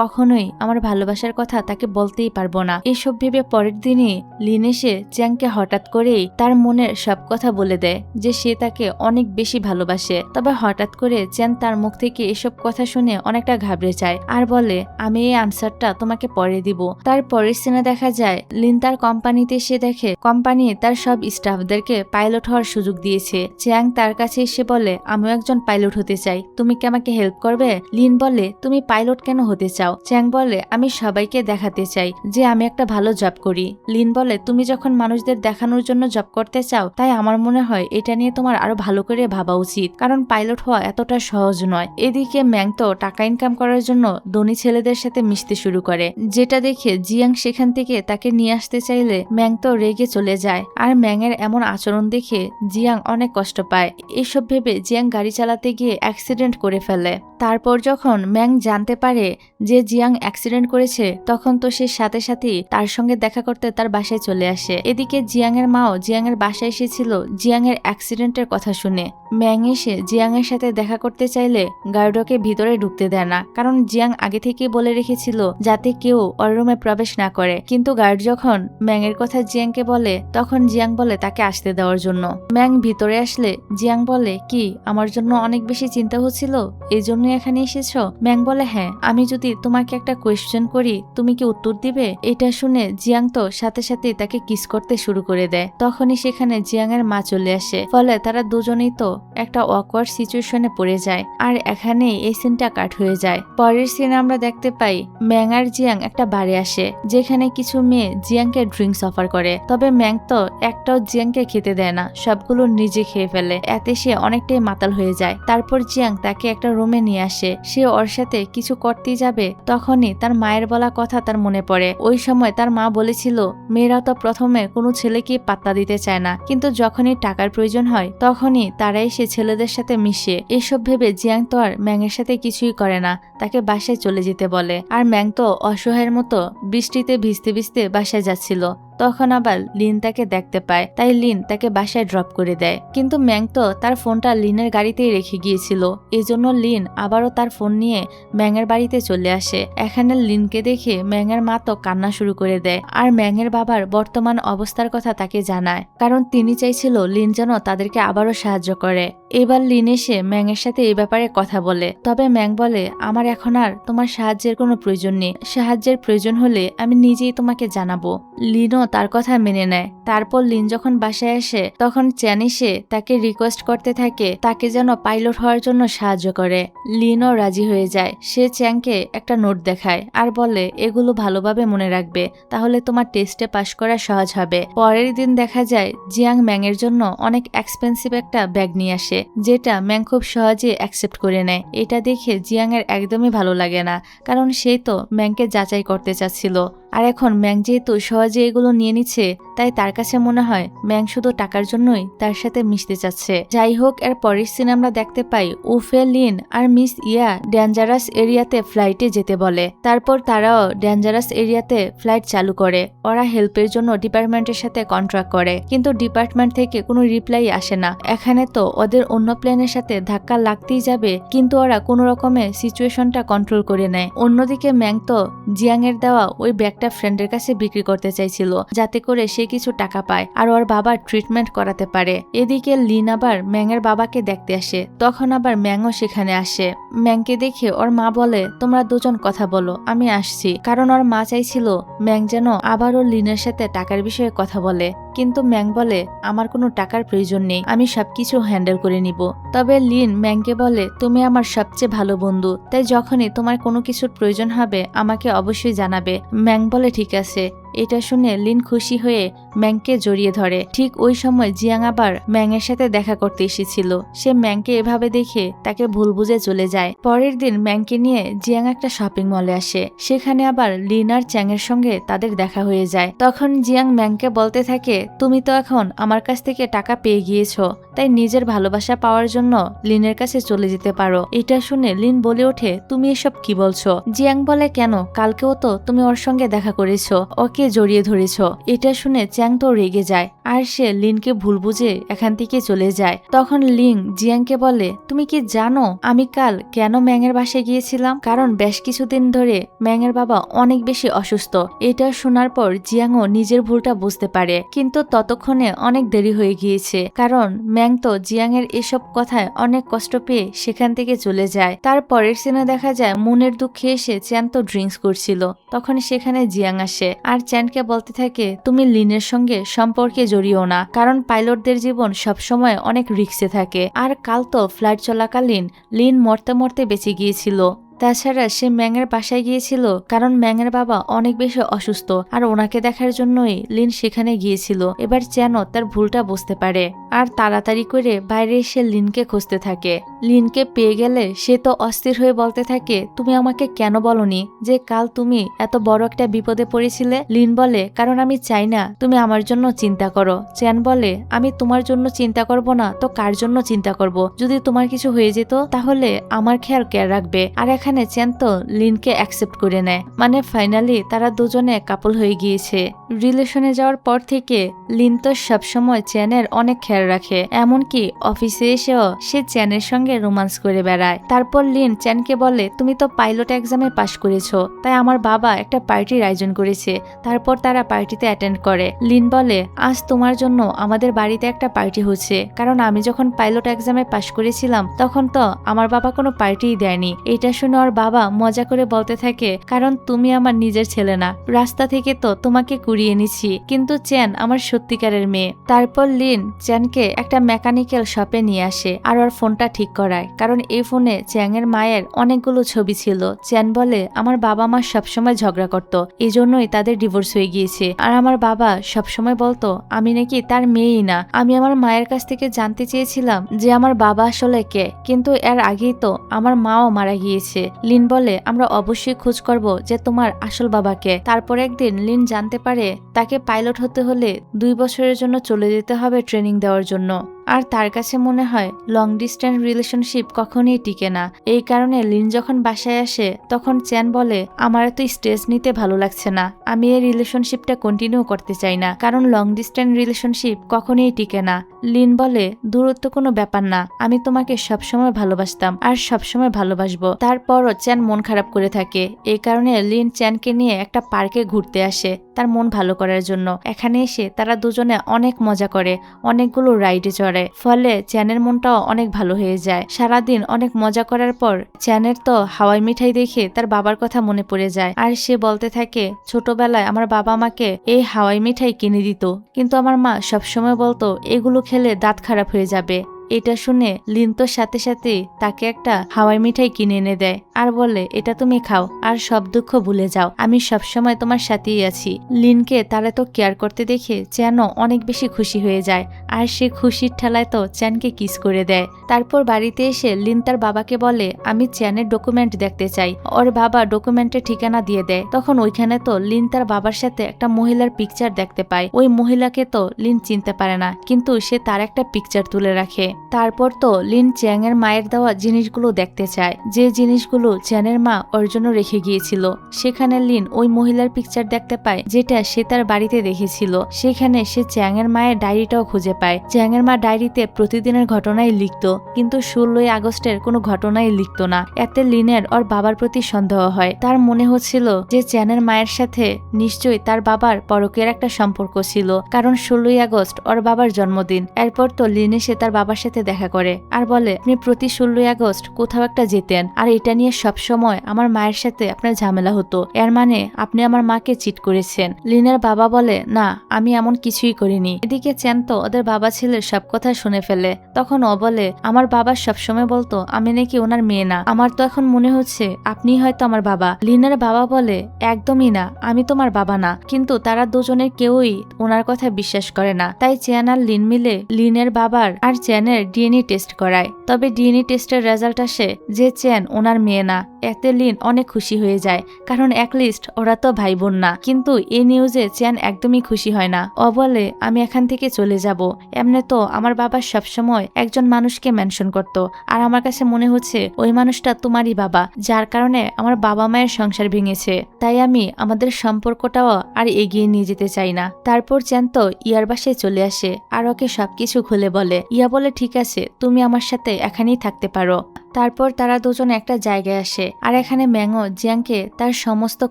কখনোই আমার ভালোবাসার কথা তাকে বলতেই পারবো না। এসব ভেবে পরের দিনই লিন এসে চ্যাংকে হঠাৎ করেই তার মনের সব কথা বলে দেয় যে সে তাকে অনেক বেশি ভালোবাসে। তবে হঠাৎ করে চ্যাং তার মুখ থেকে এসব কথা শুনে অনেকটা ঘাবড়ে যায় আর বলে, আমি এই আনসারটা তোমাকে পরে দিব। তার পরের সিনে দেখা যায় লিন তার কোম্পানিতে এসে দেখে কোম্পানি তার সব স্টাফদেরকে পাইলট হওয়ার সুযোগ দিয়েছে। চ্যাং তার কাছে এসে বলে, আমিও একজন পাইলট হতে চাই, তুমি কি আমাকে হেল্প করবে? লিন বলে, তুমি পাইলট কেন হতে চাও? চ্যাং বলে, আমি সবাইকে দেখাতে চাই যে আমি একটা ভালো জব করি। লিন বলে, তুমি যখন মানুষদের দেখানোর জন্য জব করতে চাও, তাই আমার মনে হয় এটা নিয়ে তোমার আরো ভালো করে ভাবা উচিত, কারণ পাইলট হওয়া এতটা সহজ নয়। এদিকে ম্যাং তো টাকা ইনকাম করার জন্য ধনী ছেলেদের সাথে মিশতে শুরু করে, যেটা দেখে জিয়াং সেখান থেকে তাকে নিয়ে আসতে চাইলে ম্যাং তো রেগে চলে যায়। আর ম্যাং এর এমন আচরণ দেখে জিয়াং অনেক কষ্ট পায়। এসব ভেবে জিয়াং গাড়ি চালাতে গিয়ে অ্যাক্সিডেন্ট করে ফেলে। তারপর যখন ম্যাং জানতে পারে যে জিয়াং অ্যাক্সিডেন্ট করেছে, তখন তো সে সাথে সাথেই তার সঙ্গে দেখা করতে তার বাসায় চলে আসে। এদিকে জিয়াং এর মাও জিয়াং এর বাসায় এসেছিল জিয়াং এর অ্যাক্সিডেন্টের কথা শুনে। ম্যাং এসে জিয়াং এর সাথে দেখা করতে চাইলে গার্ডকে ভিতরে ঢুকতে দেয় না, কারণ জিয়াং আগে থেকেই বলে রেখেছিল যাতে কেউ ওর রুমে প্রবেশ না করে। কিন্তু গার্ড যখন ম্যাং এর কথা জিয়াংকে বলে, তখন জিয়াং বলে তাকে আসতে দেওয়ার জন্য। ম্যাং ভিতরে আসলে জিয়াং বলে, কি আমার জন্য অনেক বেশি চিন্তা হচ্ছিল, এই জন্য এখানে এসেছো? ম্যাং বলে, হ্যাঁ, আমি যদি তোমাকে একটা কোয়েশ্চেন করি তুমি কি উত্তর দিবে? এটা শুনে জিয়াং তো সাথে সাথে তাকে কিস করতে শুরু করে দেয়। তখনই সেখানে জিয়াং এর মা চলে আসে, ফলে তারা তারা দুজনেই তো একটা অকওয়ার্ড সিচুয়েশনে পড়ে যায়। আর এখানে এই সিনটা কাট হয়ে যায়। পরের সিনে আমরা দেখতে পাই ম্যাং আর জিয়াং একটা বারে আসে, যেখানে কিছু মেয়ে জিয়াংকে ড্রিঙ্কস অফার করে। তবে ম্যাং তো একটাও জিয়াংকে খেতে দেয় না, সবগুলো নিজে খেয়ে ফেলে। এতে সে অনেকটাই মাতাল হয়ে যায়। তারপর জিয়াং তাকে একটা রুমে নিয়ে আসে। সে ওর সাথে কিছু করতেই যাবে, তখনই তার মায়ের বলা কথা তার মনে পড়ে। ওই সময় তার মা বলেছিল মেয়েরা তো প্রথমে কোনো ছেলেকে পাত্তা দিতে চায় না, কিন্তু যখনই টাকার প্রয়োজন হয় তখনই তারা এসে ছেলেদের সাথে মিশে। এসব ভেবে জিয়াং তো আর ম্যাংয়ের সাথে কিছুই করে না, তাকে বাসায় চলে যেতে বলে। আর ম্যাং তো অসহায়ের মতো বৃষ্টিতে ভিজতে ভিজতে বাসায় যাচ্ছিল। তখন আবার লিন তাকে দেখতে পায়, তাই লিন তাকে বাসায় ড্রপ করে দেয়। কিন্তু ম্যাং তো তার ফোনটা লিনের গাড়িতেই রেখে গিয়েছিল, এজন্য লিন আবারও তার ফোন নিয়ে ম্যাংয়ের বাড়িতে চলে আসে। এখানে লিনকে দেখে ম্যাংয়ের মা তো কান্না শুরু করে দেয়, আর ম্যাংয়ের বাবার বর্তমান অবস্থার কথা তাকে জানায়, কারণ তিনি চাইছিল লিন যেন তাদেরকে আবারও সাহায্য করে। এবার লিন এসে ম্যাংয়ের সাথে এই ব্যাপারে কথা বলে, তবে ম্যাং বলে আমার এখন আর তোমার সাহায্যের কোনো প্রয়োজন নেই, সাহায্যের প্রয়োজন হলে আমি নিজেই তোমাকে জানাবো। লিনও তার কথা মেনে নেয়। তারপর লিন যখন বাসায় আসে তখন চ্যান এসে তাকে রিকোয়েস্ট করতে থাকে তাকে যেন পাইলট হওয়ার জন্য সাহায্য করে। লিনও রাজি হয়ে যায়। সে চ্যাংকে একটা নোট দেখায় আর বলে এগুলো ভালোভাবে মনে রাখবে, তাহলে তোমার টেস্টে পাশ করা সহজ হবে। পরের দিন দেখা যায় জিয়াং ম্যাংয়ের জন্য অনেক এক্সপেন্সিভ একটা ব্যাগ নিয়ে আসে, যেটা ম্যাং খুব সহজে অ্যাকসেপ্ট করে নেয়। এটা দেখে জিয়াং এর একদমই ভালো লাগে না, কারণ সে তো ম্যাংকে যাচাই করতে চাচ্ছিল। আর এখন ম্যাং যেহেতু সহজে এগুলো নিয়ে নিচ্ছে, তাই তার কাছে মনে হয় ম্যাং শুধু টাকার জন্যই তার সাথে মিশতে চাচ্ছে। যাই হোক, এর পরের সিনে আমরা দেখতে পাই উফে লিন আর মিস ইয়া ডেঞ্জারাস এরিয়াতে ফ্লাইটে যেতে বলে। তারপর তারাও ডেঞ্জারাস এরিয়াতে ফ্লাইট চালু করে। ওরা হেল্পের জন্য ডিপার্টমেন্টের সাথে কন্ট্রাক্ট করে, কিন্তু ডিপার্টমেন্ট থেকে কোনো রিপ্লাই আসে না। এখানে তো ওদের অন্য প্লেনের সাথে ধাক্কা লাগতেই যাবে, কিন্তু ওরা কোনো রকমে সিচুয়েশনটা কন্ট্রোল করে নেয়। অন্যদিকে ম্যাং তো জিয়াং এর দেওয়া ওই ব্যাগটা ফ্রেন্ডের কাছে বিক্রি করতে চাইছিল, যাতে করে সে কিছু টাকা পায় আর ওর বাবার ট্রিটমেন্ট করাতে পারে। এদিকে লিন আবার ম্যাংয়ের বাবাকে দেখতে আসে, তখন আবার ম্যাংও সেখানে আসে। ম্যাংকে দেখে ওর মা বলে তোমরা দুজন কথা বলো, আমি আসছি। কারণ ওর মা চাইছিল ম্যাং যেন আবারও লিনের সাথে টাকার বিষয়ে কথা বলে, কিন্তু ম্যাং বলে আমার কোনো টাকার প্রয়োজন নেই, আমি সবকিছু হ্যান্ডেল করে নিব। তবে লিন ম্যাংকে বলে তুমি আমার সবচেয়ে ভালো বন্ধু, তাই যখনই তোমার কোনো কিছুর প্রয়োজন হবে আমাকে অবশ্যই জানাবে। ম্যাং বলে ঠিক আছে। এটা শুনে লিন খুশি হয়ে ম্যাংকে জড়িয়ে ধরে। ঠিক ওই সময় জিয়াং আবার ম্যাংয়ের সাথে দেখা করতে এসেছিল। সে ম্যাংকে এভাবে দেখে তাকে ভুল বুঝে চলে যায়। পরের দিন ম্যাংকে নিয়ে জিয়াং একটা শপিং মলে আসে। সেখানে আবার লিন আর চ্যাংয়ের সঙ্গে তাদের দেখা হয়ে যায়। তখন জিয়াং ম্যাংকে বলতে থাকে তুমি তো এখন আমার কাছ থেকে টাকা পেয়ে গিয়েছো, তাই নিজের ভালোবাসা পাওয়ার জন্য লিনের কাছে চলে যেতে পারো। এটা শুনে লিন বলে ওঠে তুমি এসব কি বলছো? জিয়াং বলে কেন, কালকেও তো তুমি ওর সঙ্গে দেখা করেছো, ওকে জড়িয়ে ধরেছ। এটা শুনে চ্যাং তো রেগে যায় আর সে লিনকে ভুল বুঝে এখান থেকে চলে যায়। তখন লিন জিয়াংকে বলে তুমি কি জানো আমি কাল কেন ম্যাংয়ের বাসায় গিয়েছিলাম? কারণ বেশ কিছুদিন ধরে ম্যাংয়ের বাবা অনেক বেশি অসুস্থ। এটা শোনার পর জিয়াংও নিজের ভুলটা বুঝতে পারে, কিন্তু ততক্ষণে অনেক দেরি হয়ে গিয়েছে, কারণ ম্যাং তো জিয়াংয়ের এসব কথায় অনেক কষ্ট পেয়ে সেখান থেকে চলে যায়। তার পরের সিনে দেখা যায় মনের দুঃখে এসে চ্যান তো ড্রিঙ্কস করছিল। তখন সেখানে জিয়াং আসে আর চ্যানকে বলতে থাকে তুমি লিনের সঙ্গে সম্পর্কে জড়িও না, কারণ পাইলটদের জীবন সবসময় অনেক রিস্কে থাকে। আর কাল তো ফ্লাইট চলাকালীন লিন মরতে মরতে বেঁচে গিয়েছিল। তাছাড়া সে ম্যাংয়ের বাসায় গিয়েছিল কারণ ম্যাংয়ের বাবা অনেক বেশি অসুস্থ, আর ওনাকে দেখার জন্যই লিন সেখানে গিয়েছিল। এবার চ্যানও তার ভুলটা বুঝতে পারে আর তাড়াতাড়ি করে বাইরে এসে লিনকে খুঁজতে থাকে। লিনকে পেয়ে গেলে সে তো অস্থির হয়ে বলতে থাকে তুমি আমাকে কেন বলনি যে কাল তুমি এত বড় একটা বিপদে পড়েছিলে? লিন বলে কারণ আমি চাই না তুমি আমার জন্য চিন্তা করো। চ্যান বলে আমি তোমার জন্য চিন্তা করব না তো কার জন্য চিন্তা করব? যদি তোমার কিছু হয়ে যেত তাহলে আমার খেয়াল কে রাখবে? আর এখানে চ্যান তো লিনকে অ্যাকসেপ্ট করে নেয়, মানে ফাইনালি তারা দুজনে কাপল হয়ে গিয়েছে। রিলেশনে যাওয়ার পর থেকে লিন তো সবসময় চ্যানের অনেক খেয়াল রাখে, এমনকি অফিসে এসেও সে চ্যানের সঙ্গে রোমান্স করে বেড়ায়। তারপর লিন চ্যানকে বলে তুমি তো পাইলট এক্সামে পাশ করেছো, তাই আমার বাবা একটা পার্টির আয়োজন করেছে। তারপর তারা পার্টিতে অ্যাটেন্ড করে। লিন বলে আজ তোমার জন্য আমাদের বাড়িতে একটা পার্টি হচ্ছে, কারণ আমি যখন পাইলট এক্সামে পাশ করেছিলাম তখন তো আমার বাবা কোনো পার্টিই দেয়নি। এটা শুনে ওর বাবা মজা করে বলতে থাকে, কারণ তুমি আমার নিজের ছেলে না, রাস্তা থেকে তো তোমাকে কুড়িয়ে নিছি, কিন্তু চ্যান আমার সত্যিকারের মেয়ে। তারপর লিন চ্যানকে একটা মেকানিক্যাল শপে নিয়ে আসে আর ওর ফোনটা ঠিক করায়, কারণ এই ফোনে চ্যাংয়ের মায়ের অনেকগুলো ছবি ছিল। চ্যান বলে, আমার বাবা মা সবসময় ঝগড়া করত, এই জন্যই তাদের ডিভোর্স হয়ে গিয়েছে। আর আমার বাবা সবসময় বলতো আমি নাকি তার মেয়েই না। আমি আমার মায়ের কাছ থেকে জানতে চেয়েছিলাম যে আমার বাবা আসলে কে, কিন্তু এর আগেই তো আমার মাও মারা গিয়েছে। লিন বলে, আমরা অবশ্যই খোঁজ করব যে তোমার আসল বাবাকে। তারপর একদিন লিন জানতে পারে তাকে পাইলট হতে হলে 2 বছরের জন্য চলে যেতে হবে ট্রেনিং দেওয়ার জন্য। আর তার কাছে মনে হয় লং ডিস্টেন্স রিলেশনশিপ কখনোই টিকে না। এই কারণে লিন যখন বাসায় আসে তখন চ্যান বলে, আমার তো স্ট্রেস নিতে ভালো লাগছে না, আমি এই রিলেশনশিপটা কন্টিনিউ করতে চাই না, কারণ লং ডিস্টেন্স রিলেশনশিপ কখনোই টিকে না। লিন বলে, দূরত্ব কোনো ব্যাপার না, আমি তোমাকে সবসময় ভালোবাসতাম আর সবসময় ভালোবাসবো। তারপরও চ্যান মন খারাপ করে থাকে। এই কারণে লিন চ্যানকে নিয়ে একটা পার্কে ঘুরতে আসে তার মন ভালো করার জন্য। এখানে এসে তারা দুজনে অনেক মজা করে, অনেকগুলো রাইডে চড়ে, ফলে চ্যানের মনটাও অনেক ভালো হয়ে যায়। সারাদিন অনেক মজা করার পর চ্যানের তো হাওয়াই মিঠাই দেখে তার বাবার কথা মনে পড়ে যায়, আর সে বলতে থাকে, ছোটবেলায় আমার বাবা আমাকে এই হাওয়াই মিঠাই কিনে দিত, কিন্তু আমার মা সবসময় বলতো এগুলো খেলে দাঁত খারাপ হয়ে যাবে। এটা শুনে লিন তো সাথে সাথে তাকে একটা হাওয়াই মিঠাই কিনে এনে দেয় আর বলে, এটা তুমি খাও আর সব দুঃখ ভুলে যাও, আমি সবসময় তোমার সাথেই আছি। লিনকে তারা তো কেয়ার করতে দেখে চ্যানও অনেক বেশি খুশি হয়ে যায়, আর সে খুশির ঠেলায় তো চ্যানকে কিস করে দেয়। তারপর বাড়িতে এসে লিন তার বাবাকে বলে, আমি চ্যানের ডকুমেন্ট দেখতে চাই। ওর বাবা ডকুমেন্টের ঠিকানা দিয়ে দেয়। তখন ওইখানে তো লিন তার বাবার সাথে একটা মহিলার পিকচার দেখতে পায়। ওই মহিলাকে তো লিন চিনতে পারে না, কিন্তু সে তার একটা পিকচার তুলে রাখে। তারপর তো লিন চ্যাং এর মায়ের দেওয়া জিনিসগুলো দেখতে চায়, যে জিনিসগুলো চ্যানের মা ওর জন্য রেখে গিয়েছিল। সেখানে লিন ওই মহিলার পিকচার দেখতে পায় যেটা সে তার বাড়িতে দেখেছিল। সেখানে সে চ্যাং এর মায়ের ডায়েরিটাও খুঁজে পায়। চ্যাং এর মা ডায়েরিতে প্রতিদিনের ঘটনাই লিখত, কিন্তু 16ই আগস্টের কোনো ঘটনাই লিখত না। এতে লিনের ওর বাবার প্রতি সন্দেহ হয়। তার মনে হচ্ছিল যে চ্যানের মায়ের সাথে নিশ্চয়ই তার বাবার পরকীয়ার একটা সম্পর্ক ছিল, কারণ 16ই আগস্ট ওর বাবার জন্মদিন। এরপর তো লিন এসে তার বাবার সাথে দেখা করে আর বলে, আপনি প্রতি 16ই আগস্ট কোথাও একটা যেতেন, আর এটা নিয়ে সবসময় আমার মায়ের সাথে আপনার ঝামেলা হতো, এর মানে আপনি আমার মাকে চিট করেছেন। লিনের বাবা বলে, না, আমি এমন কিছুই করিনি। এদিকে চ্যান তো ওদের বাবা ছেলের সব কথা শুনে ফেলে। তখন ও বলে, আমার বাবা সবসময় বলতো আমি নাকি ওনার মেয়ে না, আমার তো এখন মনে হচ্ছে আপনি হয়তো আমার বাবা। লিনের বাবা বলে, একদমই না, আমি তোমার বাবা না। কিন্তু তারা দুজনের কেউই ওনার কথা বিশ্বাস করে না। তাই চ্যান আর লিন মিলে লিনের বাবার আর চ্যানের ডিএনএ টেস্ট করায়। তবে ডিএনএ টেস্টের রেজাল্ট আসে যে চ্যান ওনার মেয়ে না। এতে লিন অনেক খুশি হয়ে যায়, কারণ একলিস্ট ওরা তো ভাই বোন না। কিন্তু এই নিউজে চ্যান একদমই খুশি হয় না। ও বলে, আমি এখান থেকে চলে যাব। এমনি তো আমার বাবা সবসময় একজন মানুষকে মেনশন করত, আর আমার কাছে মনে হচ্ছে ওই মানুষটা তোমারই বাবা, যার কারণে আমার বাবা মায়ের সংসার ভেঙেছে। তাই আমি আমাদের সম্পর্কটাও আর এগিয়ে নিয়ে যেতে চাই না। তারপর চ্যান তো ইয়ার বাসায় চলে আসে আর ওকে সবকিছু খুলে বলে। ইয়া বলে, ঠিক আছে, তুমি আমার সাথে এখানেই থাকতে পারো। তারপর তারা দুজন একটা জায়গায় আসে, আর এখানে ম্যাংও জিয়াংকে তার সমস্ত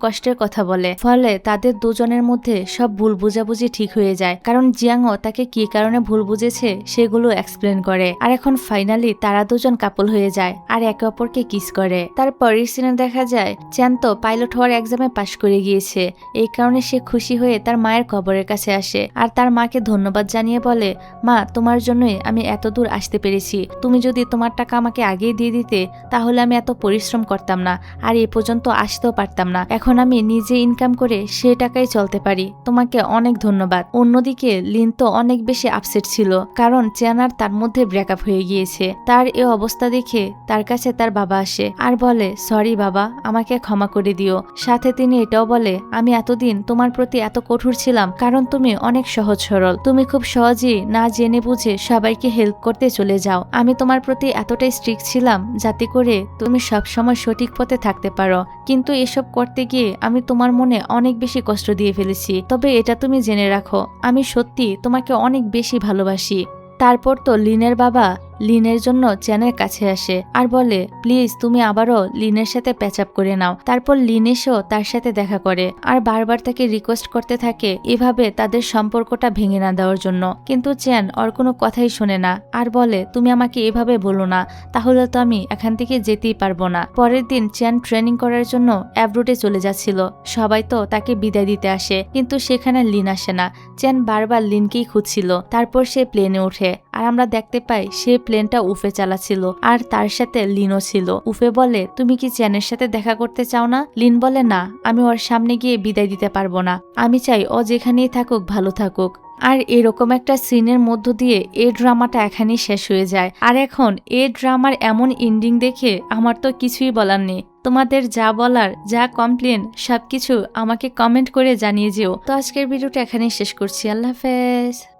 কষ্টের কথা বলে। ফলে তাদের দুজনের মধ্যে সব ভুল বুঝাবুঝি ঠিক হয়ে যায়, কারণ জিয়াংও তাকে কি কারণে ভুল বুঝেছে সেগুলো এক্সপ্লেন করে। আর এখন ফাইনালি তারা দুজন কাপল হয়ে যায় আর একে অপরকে কিস করে। তারপরের সিনে দেখা যায় চ্যান তো পাইলট হওয়ার এক্সামে পাশ করে গিয়েছে। এই কারণে সে খুশি হয়ে তার মায়ের কবরের কাছে আসে আর তার মাকে ধন্যবাদ জানিয়ে বলে, মা, তোমার জন্যই আমি এত দূর আসতে পেরেছি। তুমি যদি তোমার টাকা আমাকে আগেই দিয়ে দিতে তাহলে আমি এত পরিশ্রম করতাম না আর এই পর্যন্ত আসতেও পারতাম না। এখন আমি নিজে ইনকাম করে সে টাকায় চলতে পারি। তোমাকে অনেক ধন্যবাদ। অন্যদিকে লিন তো অনেক বেশি আপসেট ছিল, কারণ চ্যান আর তার মধ্যে ব্রেকআপ হয়ে গিয়েছে। তার এই অবস্থা দেখে তার কাছে তার বাবা আসে আর বলে, সরি বাবা, আমাকে ক্ষমা করে দিও। সাথে তিনি এটাও বলে, আমি এতদিন তোমার প্রতি এত কঠোর ছিলাম কারণ তুমি অনেক সহজ সরল, তুমি খুব সহজেই না জেনে বুঝে সবাইকে হেল্প করতে চলে যাও। আমি তোমার প্রতি এতটাই স্ট্রিক্ট ছিলাম যাতে করে তুমি সবসময় সঠিক পথে থাকতে পারো, কিন্তু এসব করতে গিয়ে আমি তোমার মনে অনেক বেশি কষ্ট দিয়ে ফেলেছি। তবে এটা তুমি জেনে রাখো, আমি সত্যি তোমাকে অনেক বেশি ভালোবাসি। তারপর তো লিনের বাবা লিনের জন্য চ্যানের কাছে আসে আর বলে প্লিজ তুমি আবারও লিনের সাথে প্যাচ আপ করে নাও। তারপর লিন এসেও তার সাথে দেখা করে আর বারবার তাকে রিকোয়েস্ট করতে থাকে এভাবে তাদের সম্পর্কটা ভেঙে না দেওয়ার জন্য, কিন্তু চ্যান ওর কোনো কথাই শোনে না আর বলে তুমি আমাকে এভাবে বলো না, তাহলে তো আমি এখান থেকে যেতেই পারবো না। পরের দিন চ্যান ট্রেনিং করার জন্য অ্যাব্রোডে চলে যাচ্ছিল, সবাই তো তাকে বিদায় দিতে আসে কিন্তু সেখানে লিন আসে না। চ্যান বারবার লিনকেই খুঁজছিল। তারপর সে প্লেনে ওঠে আর আমরা দেখতে পাই সে প্লেনটা উফে চালাচ্ছিল আর তার সাথে লিনও ছিল। উফে বলে তুমি কি চ্যানের সাথে দেখা করতে চাও না? লিন বলে না, আমি ওর সামনে গিয়ে বিদায় দিতে পারবো না, আমি চাই ও যেখানেই থাকুক ভালো থাকুক। আর এরকম একটা সিনের মধ্য দিয়ে এই ড্রামাটা এখানেই শেষ হয়ে যায়। আর এখন এই ড্রামার এমন এন্ডিং দেখে আমার তো কিছুই বলার নেই। তোমাদের যা বলার, যা কমপ্লেন সবকিছু আমাকে কমেন্ট করে জানিয়ে যেও। তো আজকের ভিডিওটা এখানেই শেষ করছি। আল্লাহ হাফেজ।